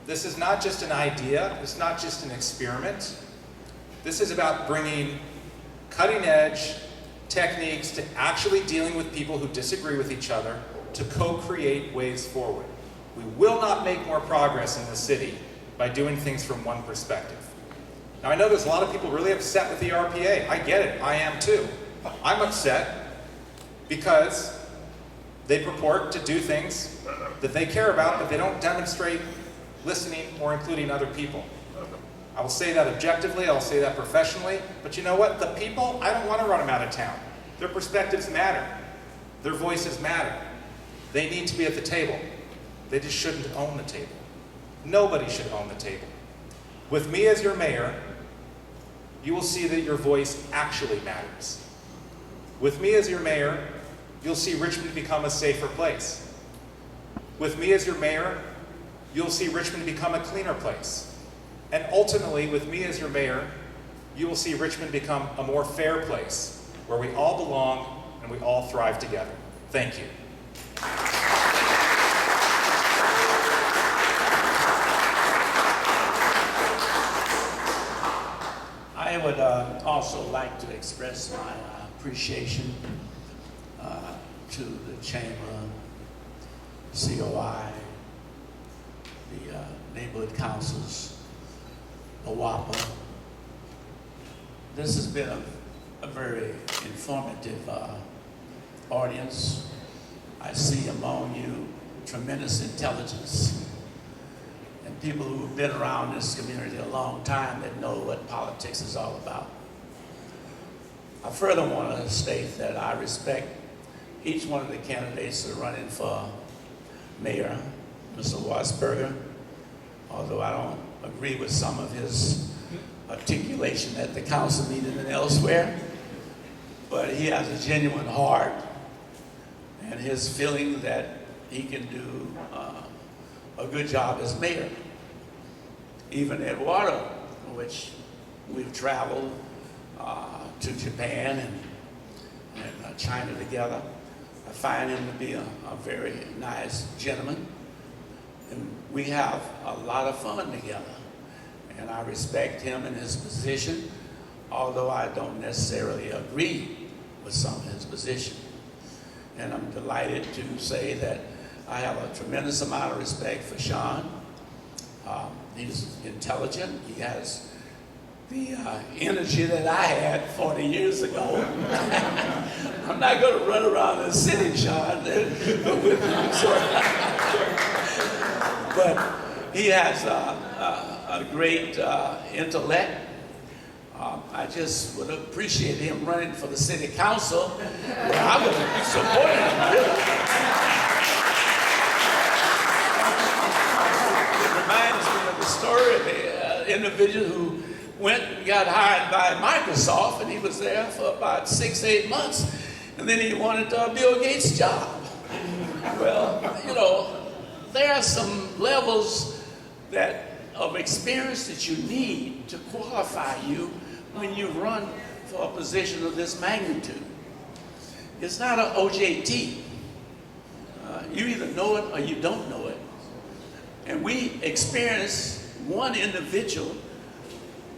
This is not just an idea. It's not just an experiment. This is about bringing cutting-edge techniques to actually dealing with people who disagree with each other to co-create ways forward. We will not make more progress in this city by doing things from one perspective. Now I know there's a lot of people really upset with the RPA. I get it, I am too. I'm upset because they purport to do things that they care about, but they don't demonstrate listening or including other people. I will say that objectively, I'll say that professionally, but you know what? The people, I don't want to run them out of town. Their perspectives matter. Their voices matter. They need to be at the table. They just shouldn't own the table. Nobody should own the table. With me as your mayor, you will see that your voice actually matters. With me as your mayor, you'll see Richmond become a safer place. With me as your mayor, you'll see Richmond become a cleaner place. And ultimately, with me as your mayor, you will see Richmond become a more fair place where we all belong and we all thrive together. Thank you. I would also like to express my appreciation to the Chamber, COI, the neighborhood councils, the WAPA. This has been a very informative audience. I see among you tremendous intelligence and people who've been around this community a long time that know what politics is all about. I further want to state that I respect each one of the candidates that are running for mayor, Mr. Wasberger, although I don't agree with some of his articulation at the council meeting and elsewhere, but he has a genuine heart and his feeling that he can do a good job as mayor. Even Eduardo, which we've traveled to Japan and China together, I find him to be a very nice gentleman. And we have a lot of fun together. And I respect him in his position, although I don't necessarily agree with some of his position. And I'm delighted to say that I have a tremendous amount of respect for Shawn. He's intelligent. He has the energy that I had 40 years ago. I'm not going to run around the city, Shawn, with him. But he has a great intellect. I just would appreciate him running for the city council, where I would support him, really. It reminds me of the story of the individual who went and got hired by Microsoft, and he was there for about 6-8 months, and then he wanted Bill Gates' job. Well, you know, there are some levels of experience that you need to qualify you when you run for a position of this magnitude. It's not an OJT. You either know it or you don't know it. And we experienced one individual,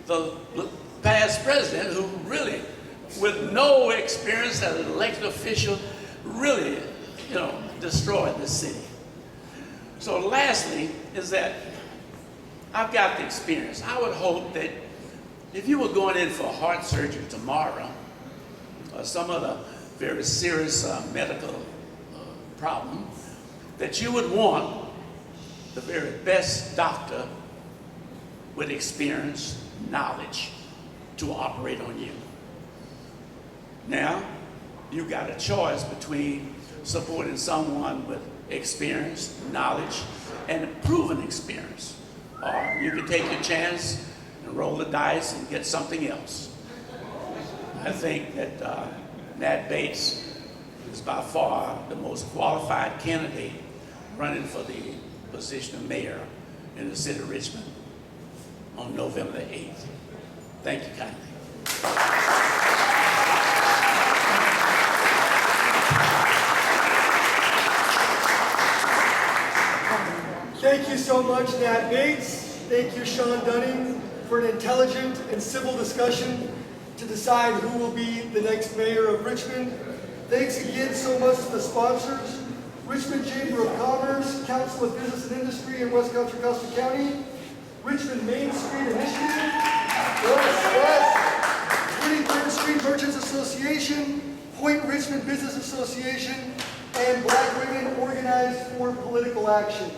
the past president, who really, with no experience as an elected official, really, you know, destroyed the city. So lastly is that I've got the experience. I would hope that if you were going in for heart surgery tomorrow, or some other very serious medical problem, that you would want the very best doctor with experience, knowledge, to operate on you. Now, you've got a choice between supporting someone with experience, knowledge, and proven experience. Or you can take your chance and roll the dice and get something else. I think that Nat Bates is by far the most qualified candidate running for the position of mayor in the city of Richmond on November the 8th. Thank you kindly. Thank you so much, Nat Bates. Thank you, Shawn Dunning, for an intelligent and civil discussion to decide who will be the next mayor of Richmond. Thanks again so much to the sponsors, Richmond Chamber of Commerce, Council of Business and Industry in West Contra Costa County, Richmond Main Street Initiative, 23rd Street Merchants Association, Point Richmond Business Association, and Black Women Organized for Political Action.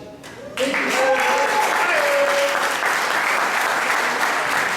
Thank you so much.